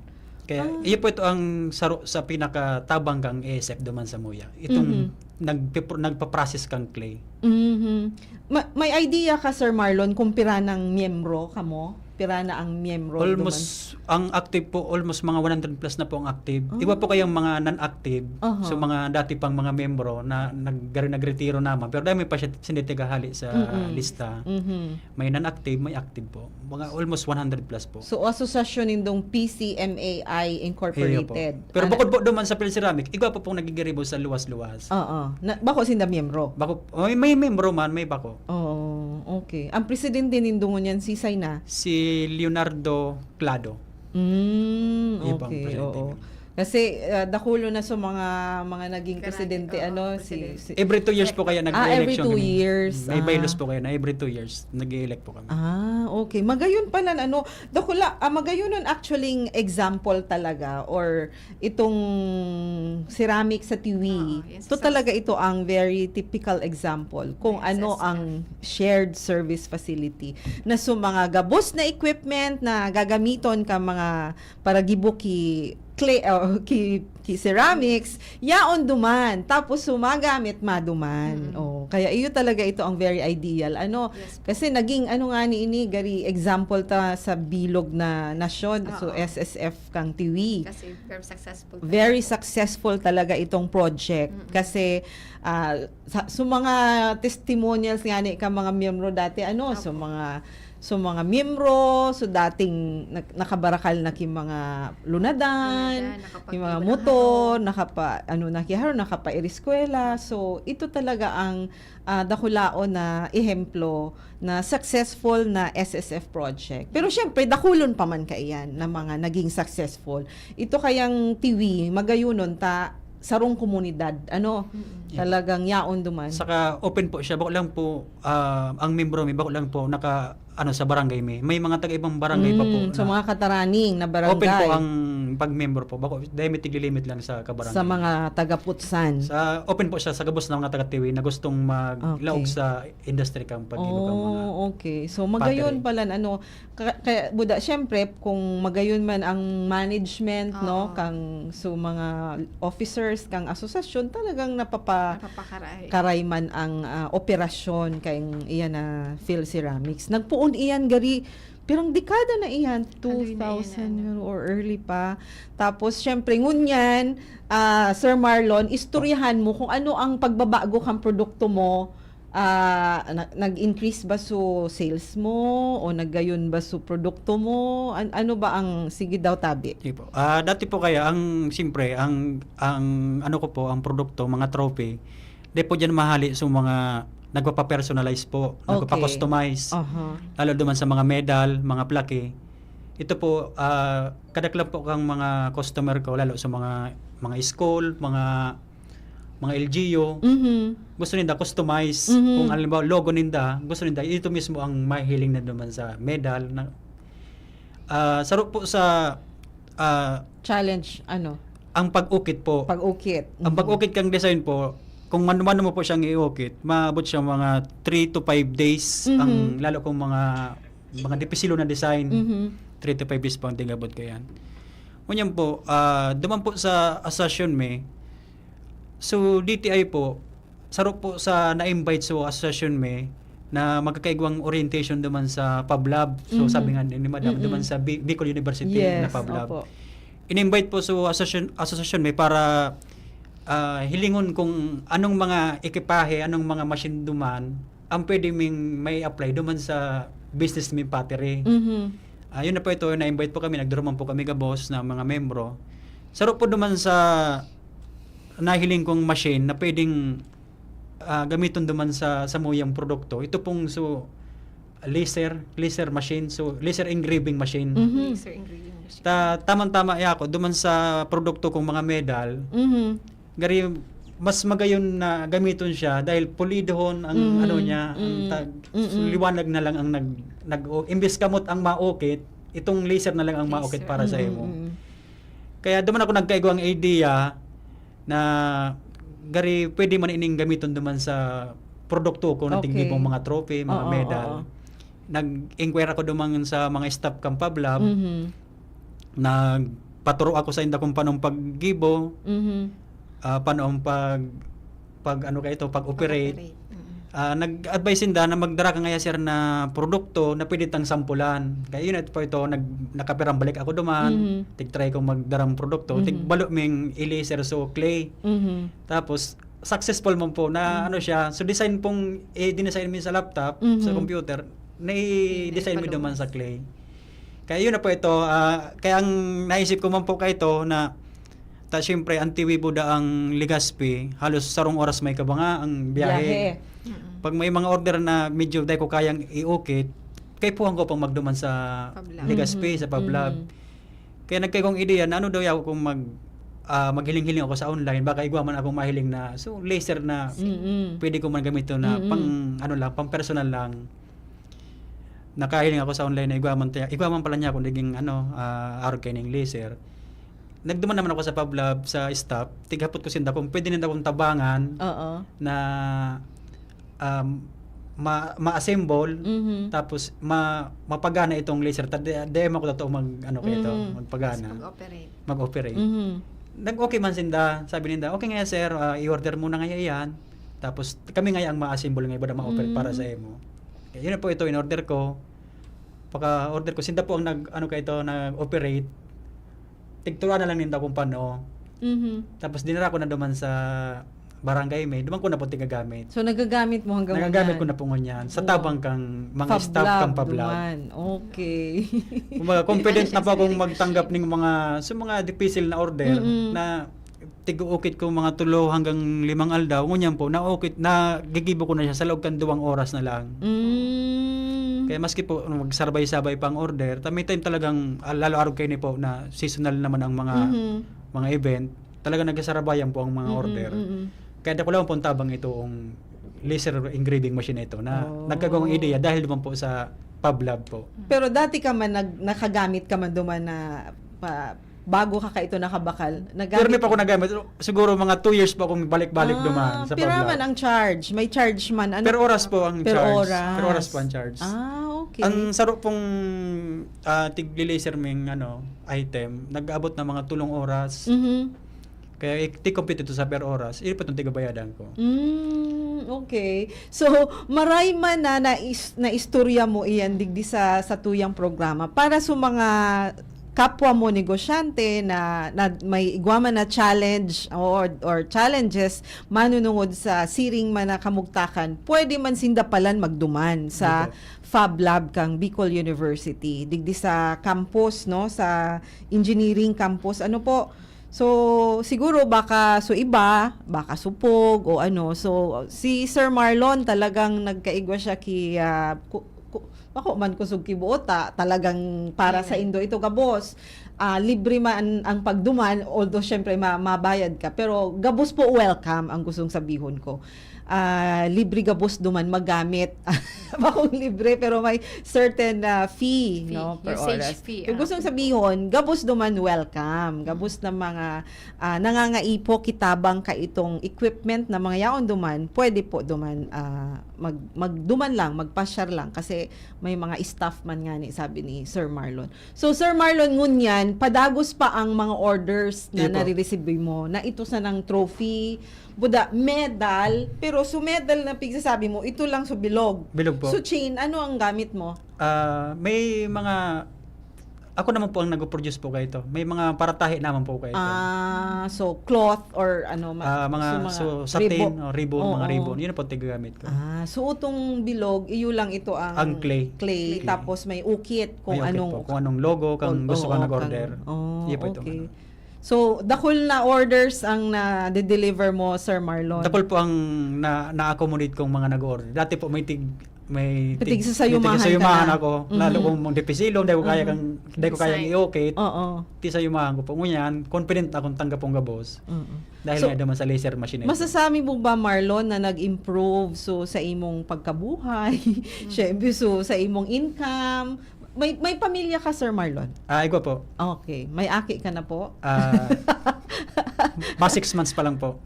Kaya iyon po ito ang sa pinakatabang kang ESF duman sa Muya. Itong nagpa-process kang clay. May idea ka, Sir Marlon, kung pira ng miyembro ka mo? Pira na ang miyembro Almost, ang active po, almost mga 100 plus na po ang active. Iba po kayong mga non-active, so mga dati pang mga membro na nagretiro naman. Pero dahil may pa siya sinitigahali sa lista, may non-active, may active po. Mga almost 100 plus po. So asosasyon nindong PCMAI Iyo po. Incorporated. Pero bukod po duman sa Ceramic, iba po pong nagigiribo sa luwas-luwas. Oo. Bako sinda miyembro. Bako, may membro man, may bako. Oo, okay. Ang presidente nindungon yan, si Sayna. Si Leonardo Clado. Iyon po ang Okay, presidente oo. namin. Kasi dakulo na sa mga naging Karami, presidente, oo, si Every 2 years po kaya every nag-election. 2 years. May bylaws po kaya na every 2 years nag-elect po kami. Okay. Magayon pala dakula, magayonon actually example talaga or itong ceramic sa Tiwi. Oo, yes, Ito talaga ito ang very typical example kung Yes, ano yes, ang shared service facility na so mga gabos na equipment na gagamiton ka mga para gibuki clay ki ceramics yaon duman tapos sumagamit maduman. Kaya iyo talaga ito ang very ideal Yes. kasi naging nga ni ini gari example ta sa bilog na nasyon so Oo. SSF kang Tiwi. Kasi very successful. Very successful talaga itong project kasi sa mga testimonials nga ni ka mga miyembro dati so mga miyembro so dating nakabarakal na ki mga lunadan, ki mga motor, nakapa eskwela. So ito talaga ang dakulaon na ehemplo na successful na SSF project. Pero syempre dakulon pa man kaiyan na mga naging successful. Ito kayang Tiwi magayunon ta sarong komunidad talagang yaon duman. Saka open po siya, bako lang po ang membro may bako lang po sa barangay may mga taga-ibang barangay pa po. So mga kataraning na barangay. Open po ang pag-member po. Bako dahil may tigli-limit lang sa kabarangay. sa mga taga-Putsan. Open po siya sa gabos ng mga taga-Tiwi na gustong maglaog sa industry kang pag-ibig ang mga Okay. So magayon pala kaya buda syempre kung magayon man ang management kang mga officers kang asosasyon talagang Napapakaray. karayman ang operasyon kayong iyan na Phil Ceramics. Nagpuon iyan gari pirang dekada na iyan, 2000 or early pa. Tapos syempre ngunyan, Sir Marlon, istoryahan mo kung ano ang pagbabago kang produkto mo. Nag-increase ba so sales mo o naggayon ba so produkto mo? Ano ba ang sige daw tabi? Sige po. Dati po kaya siyempre ang ang produkto, mga trophy, di po diyan mahali sa mga nagpapa-personalize po, nagpapa-customize. Lalo duman sa mga medal, mga plaque. Ito po kadaklan po kang mga customer ko lalo sa mga school, mga LGU. Gusto ninda customize kung halimbawa logo ninda, gusto ninda ito mismo ang mahiling na duman sa medal na saro po sa Challenge ang pag-ukit po. Pag-ukit. Ang pag-ukit kang design po, kung man mo po siyang i-ukit, maabot siya mga 3 to 5 days. Ang lalo kung mga dipisilo na design, 3 to 5 days po ang tingabot ko yan. Ngunyan po, duman po sa asasyon so DTI po, sarap po sa na-invite sa asasyon na magkakaigwang orientation duman sa PubLab. So sabi nga ni Madam, duman sa Bicol University na PubLab. Opo. In-invite po sa asosasyon para hilingon kung anong mga ekipahe, anong mga machine duman ang pwede ming may apply duman sa business mi pottery. Yun na po ito, na-invite po kami, nagduruman po kami boss na mga membro. Sarap po duman sa nahiling kong machine na pwedeng gamiton duman sa muyang produkto. Ito pong laser machine, so laser engraving machine. Sir ingredient machine. Tamang-tama ako duman sa produkto kong mga medal. Gari mas magayon na gamiton siya dahil pulidohon ang ano niya, liwanag na lang ang imbes kamot ang maokit, itong laser na lang ang maokit para sa imo. Kaya duman ako nagkaigo ang idea na gari pwede man ining gamiton duman sa produkto ko na tingin mong mga trophy, mga medal. Nag-inquire ako duman sa mga staff kang Pablab. Nagpaturo ako sa inda kung paano paggibo. Paano pag ano ka ito, pag-operate. Nag-advise inda na magdara ka ngaya sir na produkto na pwede tang sampulan. Kaya yun po ito, nakapirang balik ako duman, tig-try kong magdarang produkto, tigbalo ming i-laser so clay. Tapos, successful mo po na ano siya, so design pong dinesign mo sa laptop, sa computer, na-design mo duman sa clay. Kaya yun na po ito, kaya ang naisip ko man po kayo ito na syempre, antiwi Buda ang Legazpi, halos sarong oras may kabanga ang biyahe. Pag may mga order na medyo dahil ko kayang i-ukit, kay puhang ko pang magduman sa Legazpi, sa Pablab. Kaya nagkaigong ideya na ano daw ako kung maghiling-hiling ako sa online, baka igwa man akong mahiling na, so laser na pwede ko man gamito na pang personal lang. Nakahiling ako sa online na igwa man pala niya kung naging araw kayo ng laser. Nagduman naman ako sa Pablab, sa staff, tighapot ko sinda kung pwede nila akong tabangan na ma-assemble, tapos mapagana itong laser. DM ako daw magpagana. Mag-operate. Nag-okay man sinda, sabi ninda, okay nga sir, i-order muna nga yan. Tapos kami nga ang ma-assemble nga iba na ma-operate para sa emo. Kaya yun na po ito, in-order ko. Pagka-order ko, sinda po ang nag-operate. Tigturuan na lang ninda kung paano. Tapos dinara ko na duman sa barangay may, duman ko na po tigagamit. So nagagamit mo hanggang nagagamit ko na po ngunyan. Sa tabang kang mga staff kang Pablab. Okay. Kumbaga, confident na po akong magtanggap ng mga difficile na order na tigu-ukit ko mga 3 hanggang 5 aldaw. Ngunyan po, gigibo ko na siya sa loob kan 2 oras na lang. Kaya maski po magsabay-sabay pang order, may time talagang lalo araw kayo ni po na seasonal naman ang mga event, talagang nagsasarabayan po ang mga order. Kaya ko lang po tabang itong laser engraving machine ito na nagkagawang ideya dahil naman po sa Pablab po. Pero dati ka man nakagamit ka man duman na bago ka ito nakabakal. Pero may pa ako nagamit. Siguro mga 2 years pa akong balik-balik duman sa Pero Pablab. man ang charge. May charge man. Ano? Per oras po ang charge. Oras. Per oras po ang charge. Okay. Ang saro pong tigli-laser ming item, nag-abot na mga 3 oras. Kaya i-compute ito sa per oras, pa itong tigabayadan ko. Okay. So, maray man na istorya mo iyan digdi sa tuyang programa para sa mga kapwa mo negosyante na may igwaman na challenge or challenges manunungod sa siring man na kamugtakan, pwede man sindapalan magduman sa Fab Lab kang Bicol University digdi sa campus sa engineering campus. Ano po? So, siguro baka iba, baka supog o ano. So, si Sir Marlon talagang nagkaigwa siya ako man kusog kibuota, talagang para sa Indo ito ka boss. Libre man ang pagduman, although syempre mabayad ka. Pero gabos po welcome ang gustong sabihon ko. Libre gabos duman magamit. Bakong libre pero may certain fee no, per usage oras. fee, Yung gustong sabihon, gabos duman welcome. Gabos na mga nangangaipo kitabang ka itong equipment na mga yaon duman, pwede po duman magduman lang, magpasyar lang kasi may mga staff man nga ni sabi ni Sir Marlon. So Sir Marlon ngunyan, padagos pa ang mga orders na nare-receive mo na ito sa ng trophy, buda medal, pero so medal na pigsasabi mo, ito lang so bilog. Bilog po. So chain, ano ang gamit mo? May mga Ako naman po ang nag-produce po kayo ito. May mga paratahi naman po kayo ito. So cloth or ano So satin, ribbon, Oo. mga ribbon. Yun po tigagamit ko. So utong bilog, iyo lang ito ang Ang clay. tapos may ukit kung May okay anong po. Kung anong logo kung gusto ka oo, nag-order. Yun po ito. okay. So dakol na orders ang na-deliver mo, Sir Marlon. Tapos po ang na-accommodate kong mga nag-order. Dati po may Tig sa sayumahan ka sayumahan na. ako. Mhm. Lalo kung depisilong, hindi ko kayang i-okay. Oo. Ti sayumahan ko po. Ngunyan, confident akong tanggap pong gabos. Dahil So, nga naman sa laser machine. na ito. Masasami mo ba, Marlon, na nag-improve sa imong pagkabuhay, syempre sa imong income? May pamilya ka, Sir Marlon? Ikaw po. Okay. May aki ka na po? Mga 6 months pa lang po.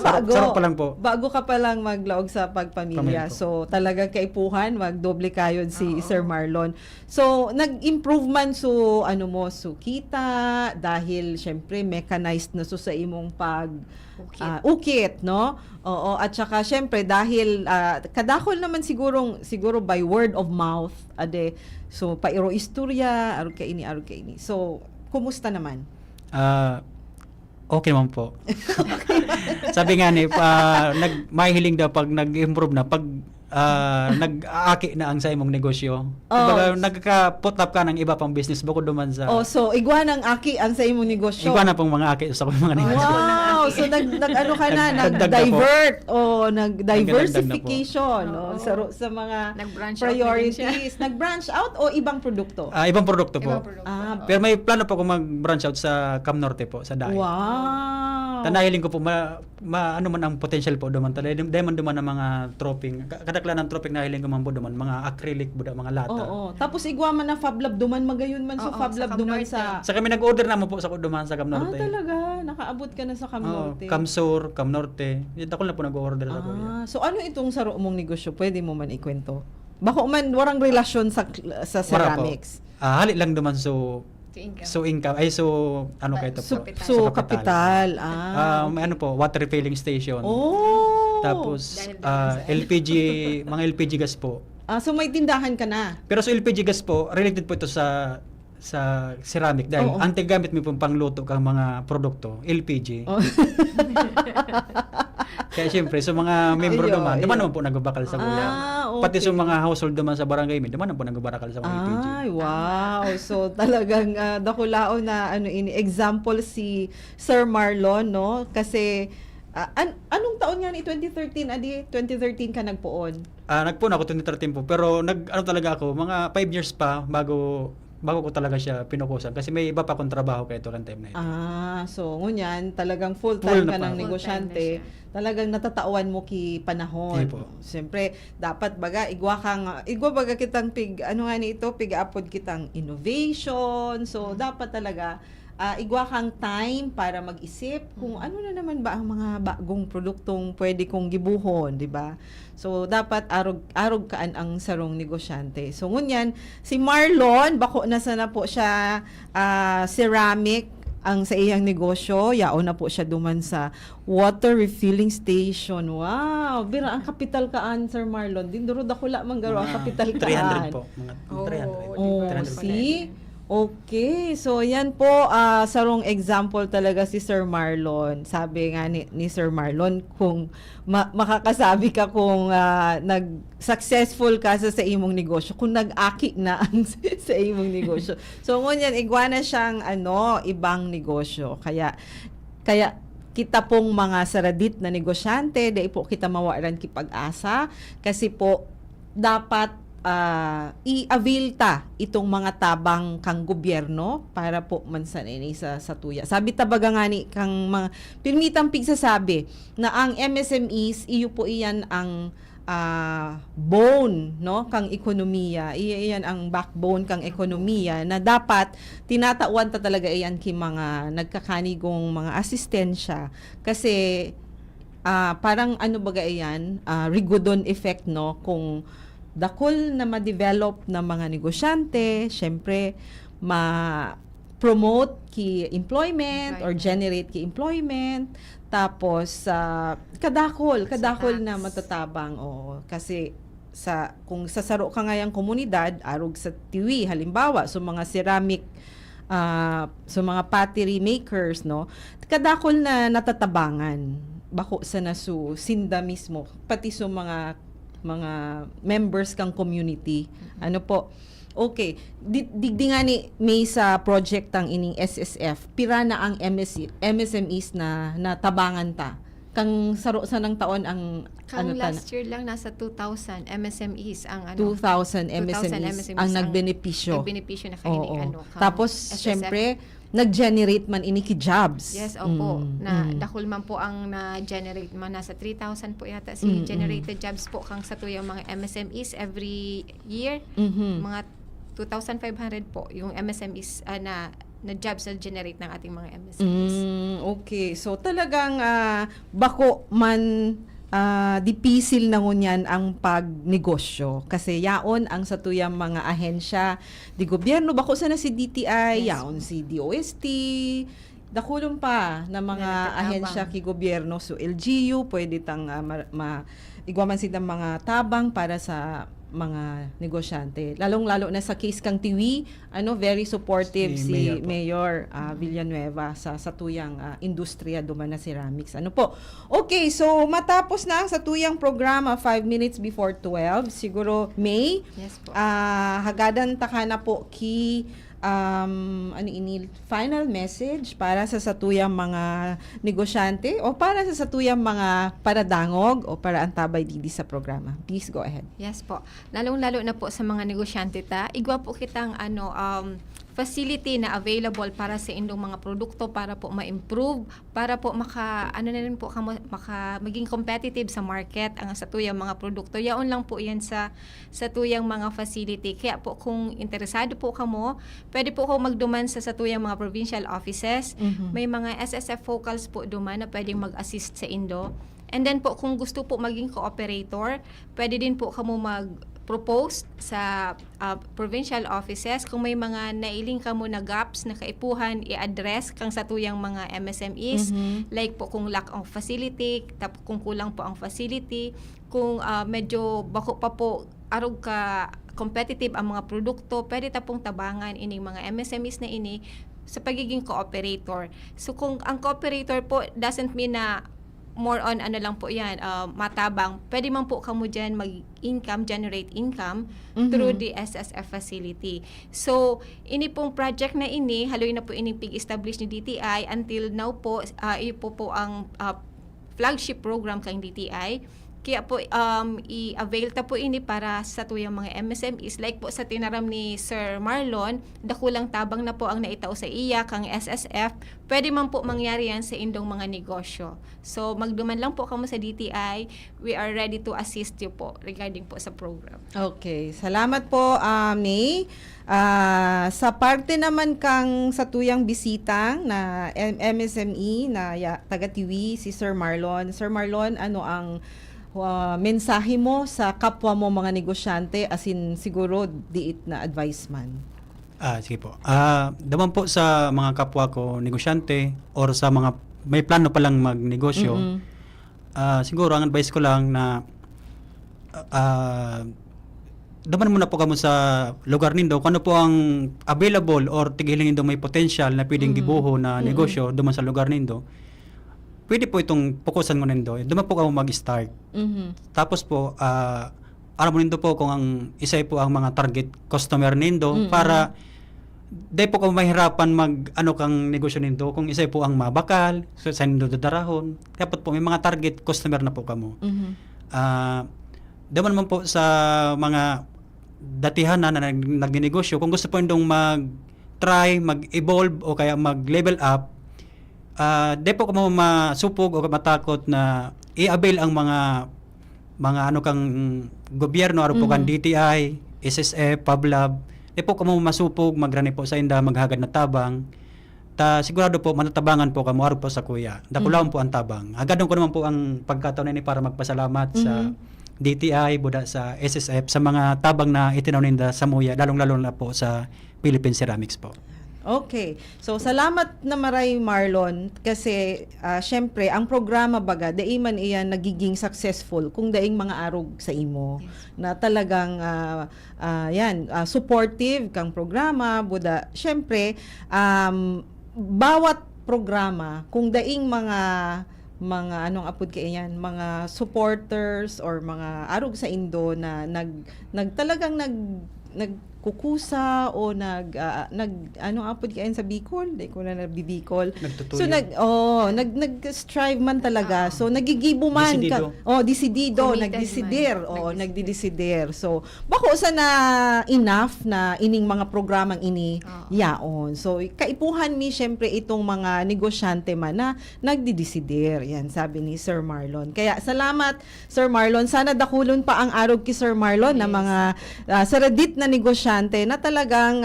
Bago. Sarap pa lang po. Bago ka pa lang maglaog sa pagpamilya. Pamilya po. So, talaga kaipuhan, magdoble kayod si Sir Marlon. So, nag-improve man so kita, dahil syempre mechanized na sa imong ukit, no? Oo, at saka syempre dahil kadakol naman siguro by word of mouth, so pairo istorya, aro ka ini. So, kumusta naman? Okay naman po. Sabi nga mahihiling daw pag nag-improve na, pag nag-aaki na ang sa imong negosyo. Kumbaga, nagka-put up ka ng iba pang business bukod duman sa... So igwa ng aki ang sa imong negosyo. Iba na pong mga aki sa mga negosyo. Wow! So nag-ano ka na, Nagdagdag nag-divert nag-diversification sa mga Nag-branch out na din priorities. Nag-branch out o ibang produkto? Ibang produkto po. Ibang produkto. Pero may plano po kung mag-branch out sa Cam Norte po, sa Daig. Wow! Tanahiling ko po, ano man ang potential po duman. Dahil duman ang mga troping. Kadaklan ng troping na hiling ko man po duman. Mga acrylic po, mga lata. Oo. Tapos igwa man na Fab Lab duman magayon man so Oo, Fab sa Lab Cam duman Norte. sa... Sa kami nag-order naman po sa duman sa Cam Norte. Talaga? Nakaabot ka na sa Cam Norte? Cam Sur, Cam Norte. Ako na po nag-order sa kuya. So ano itong saro mong negosyo? Pwede mo man ikwento? Bako man, warang relasyon sa ceramics. Hali lang duman To income. Ano kayo to po? So, kapital. May ano po, water refilling station. Oh! Tapos, Dahil LPG, mga LPG gas po. So may tindahan ka na. Pero sa LPG gas po, related po ito sa ceramic dahil Oo. anti-gamit mo pong pangluto kang mga produkto, LPG. Oh. Kaya siyempre, sa mga membro Iyo, naman iyo. naman po nagbabakal sa kuya. Okay. Pati sa mga household naman sa barangay, naman po nagbabakal sa mga LPG. Ay, wow. So talagang dakulao na example si Sir Marlon, no? Kasi anong taon yan? 2013, adi? 2013 ka nagpoon. Nagpuna ako 2013 po, pero talaga ako, mga 5 years pa bago ko talaga siya pinukusan kasi may iba pa akong trabaho kaya ito kan time na ito. So ngunyan, talagang full-time Full na ka ng pa. negosyante. Full-time na siya. Talagang natatawan mo ki panahon. Hindi po. Siyempre, dapat igwa kitang pig-apod kitang innovation. So, dapat talaga igwa kang time para mag-isip kung ano na naman ba ang mga bagong produktong pwede kong gibuhon, di ba? So, dapat arog kaan ang sarong negosyante. So, ngunyan, si Marlon, bako na sana po siya ceramic ang sa iyang negosyo. Yaon na po siya duman sa water refilling station. Wow! Bira, ang kapital kaan, Sir Marlon. Dinduro dakula manggaro ang kapital kaan. 300 po. Mga 300. Oh, 300. see? Okay. So, yan po, sarong example talaga si Sir Marlon. Sabi nga ni Sir Marlon, kung makakasabi ka kung nag-successful ka sa imong negosyo, kung nag-aki na ang sa imong negosyo. So, ngunyan, igwana siyang ibang negosyo. Kaya kita pong mga saradit na negosyante, dahil po kita mawaran kipag-asa, kasi po, dapat i-avail ta itong mga tabang kang gobyerno para po mansan ini sa tuya. Sabi tabaga nga ni kang mga pirmitang pigsasabi na ang MSMEs iyo po iyan ang bone no kang ekonomiya. Iyan ang backbone kang ekonomiya na dapat tinatawan ta talaga iyan ki mga nagkakanigong mga asistensya kasi parang baga iyan rigodon effect no kung dakol na ma-develop ng mga negosyante, syempre ma-promote ki employment or generate ki employment, tapos kadakol tax. na matatabang kasi kung sasaro ka ngayang komunidad arog sa tiwi halimbawa so mga ceramic so mga pottery makers no kadakol na natatabangan bako sa nasu sinda mismo pati so mga members kang community ano po. Okay, digdi nga ni may sa project ang ining SSF, pira na ang MSMEs na natabangan ta. Kang saro sa ng taon ang Kang last year lang nasa 2,000 MSMEs ang 2,000 MSMEs ang nagbenepisyo. Nagbenepisyo na kayo Oo. kang Tapos SSF. syempre nag-generate man ini ki jobs. Yes, opo. Dahol man po ang na-generate man nasa 3,000 po yata si generated jobs po kang sa tuyang mga MSMEs every year. Mga 2,500 po yung MSMEs na jobs na generate ng ating mga MSMEs. Okay. So talagang bako man dipisil na ngunyan ang pagnegosyo kasi yaon ang sa tuyang mga ahensya di gobyerno bako sana si DTI, Yes. yaon si DOST, dakulong pa na mga Nagtatabang. ahensya ki gobyerno so LGU pwede tang igwaman silang mga tabang para sa mga negosyante. Lalong-lalo na sa case kang Tiwi, very supportive Si si Mayor po. Mayor Villanueva sa tuyang industriya duman na ceramics. Ano po? Okay, so matapos na ang sa tuyang programa 5 minutes before 12. Siguro May Yes po. hagadan ta ka na po ki final message para sa satuyang mga negosyante o para sa satuyang mga paradangog o para antabay didi sa programa. Please go ahead. Yes po. Lalong-lalo na po sa mga negosyante igwa po kitang facility na available para sa indong mga produkto para po ma-improve, para po maging competitive sa market ang sa tuyang mga produkto. Yaon lang po yan sa tuyang mga facility. Kaya po kung interesado po kamo, pwede po ako magduman sa tuyang mga provincial offices. May mga SSF focals po duman na pwedeng mag-assist sa indo. And then po kung gusto po maging cooperator, pwede din po kamo mag-propose sa provincial offices kung may mga nailing kamo na gaps na kaipuhan i-address kang sa tuyang mga MSMEs, like po kung lack of facility, kung kulang po ang facility, kung medyo bako pa po arog ka competitive ang mga produkto, pwede tapong tabangan ining mga MSMEs na ini sa pagiging cooperator. So kung ang cooperator po doesn't mean na more on lang po yan, matabang. Pwede man po kamo dyan generate income through the SSF facility. So, ini pong project na ini, haloy na po ining pig-establish ni DTI until now po, po ang flagship program kang DTI. Kaya po, i-avail ta po ini para sa tuyang mga MSMEs. Like po sa tinaram ni Sir Marlon, dakulang tabang na po ang naitao sa iya, kang SSF. Pwede man po mangyari yan sa indong mga negosyo. So, magduman lang po kamo sa DTI. We are ready to assist you po regarding po sa program. Okay. Salamat po, May. Sa parte naman kang sa tuyang bisitang na MSME na taga-Tiwi, si Sir Marlon. Sir Marlon, ano ang mensahe mo sa kapwa mo mga negosyante as in siguro diit na advice man? Sige po. Daman po sa mga kapwa ko negosyante or sa mga may plano pa lang magnegosyo, siguro ang advice ko lang na daman muna po kamo sa lugar nindo kung ano po ang available or tigiling nindo may potential na pwedeng gibuho na negosyo duman sa lugar nindo. Pwede po itong fokusan mo nindo. Duman po kamo mag-start. Tapos po, alam mo nindo po kung ang isa po ang mga target customer nindo para di po kamo mahirapan kang negosyo nindo kung isa po ang mabakal, sa nindo dadarahon. Dapat po may mga target customer na po kamo. Daman man po sa mga datihan na nagnegosyo, kung gusto po nindong mag-try, mag-evolve o kaya mag-level up, di po kamo masupog o matakot na i-avail ang mga kang gobyerno po kan DTI, SSF, PubLab. Di po kamo masupog magrani po sa inda maghagad na tabang. Sigurado po manatabangan po kamo po sa kuya. Dakulang po ang tabang. Agadon ko naman po ang pagkataon ni para magpasalamat sa DTI, buda sa SSF sa mga tabang na itinaw ninda sa muya, lalong-lalo na po sa Philippine Ceramics po. Okay. So, salamat na maray, Marlon, kasi syempre, ang programa baga, daiman iyan nagiging successful kung daing mga arog sa imo. Na talagang, supportive kang programa, buda. Syempre, bawat programa, kung daing mga apod kay yan, mga supporters or mga arog sa Indo na talagang nagkukusa o apod kayan sa Bicol, di ko na nabibicol. Nagtutuyo. So nag-strive man talaga. So nagigibo man Desidido. desidido, Committed nagdesider, man. nagdidesider. So bako sa na enough na ining mga programang ini yaon. So kaipuhan mi syempre itong mga negosyante man na nagdidesider. Yan sabi ni Sir Marlon. Kaya salamat Sir Marlon. Sana dakulon pa ang arog ki Sir Marlon na mga saradit na negosyante na talagang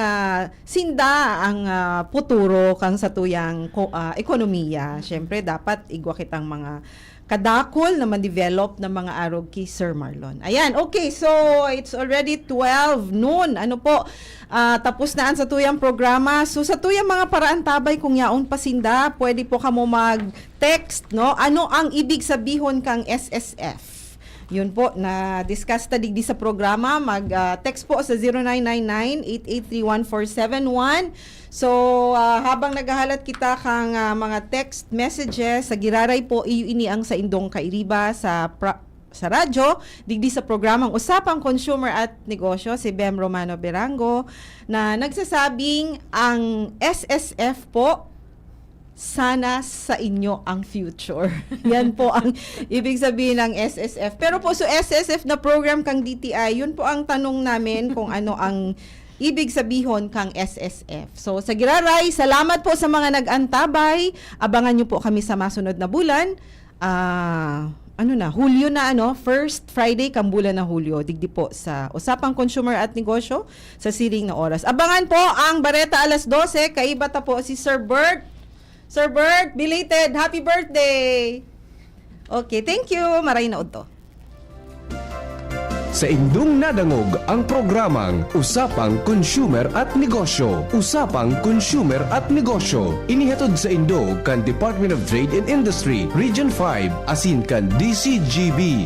sinda ang puturo kang sa tuyang ekonomiya. Syempre, dapat igwa kitang mga kadakol na ma-develop ng mga arog ki Sir Marlon. Ayan, okay. So, it's already 12 noon. Ano po, tapos na ang sa tuyang programa. So, sa tuyang mga paraan tabay kung yaon pasinda, pwede po kamo mag-text, no? Ano ang ibig sabihon kang SSF? Yun po, na-discuss ta digdi sa programa. Mag-text po sa 0999-883-1471. So, habang naghahalat kita kang mga text messages, sa giraray po, ini ang sa indong kairiba sa radyo, digdi sa programang Usapang Consumer at Negosyo, si Bem Romano Berango, na nagsasabing ang SSF po, sana sa inyo ang future. Yan po ang ibig sabihin ng SSF. Pero po, so SSF na program kang DTI, yun po ang tanong namin kung ano ang ibig sabihin kang SSF. So, sa giraray, salamat po sa mga nag-antabay. Abangan nyo po kami sa masunod na bulan. Hulyo na first Friday kang bulan na Hulyo. Digdi po sa Usapang Consumer at Negosyo sa siring na oras. Abangan po ang Bareta alas 12. Kaibata po si Sir Bert. Sir Bert, belated happy birthday. Okay, thank you. Maray na udto. Sa indong nadangog ang programang Usapang Consumer at Negosyo. Usapang Consumer at Negosyo. Inihatod sa Indo kan Department of Trade and Industry, Region 5, asin kan DCGB.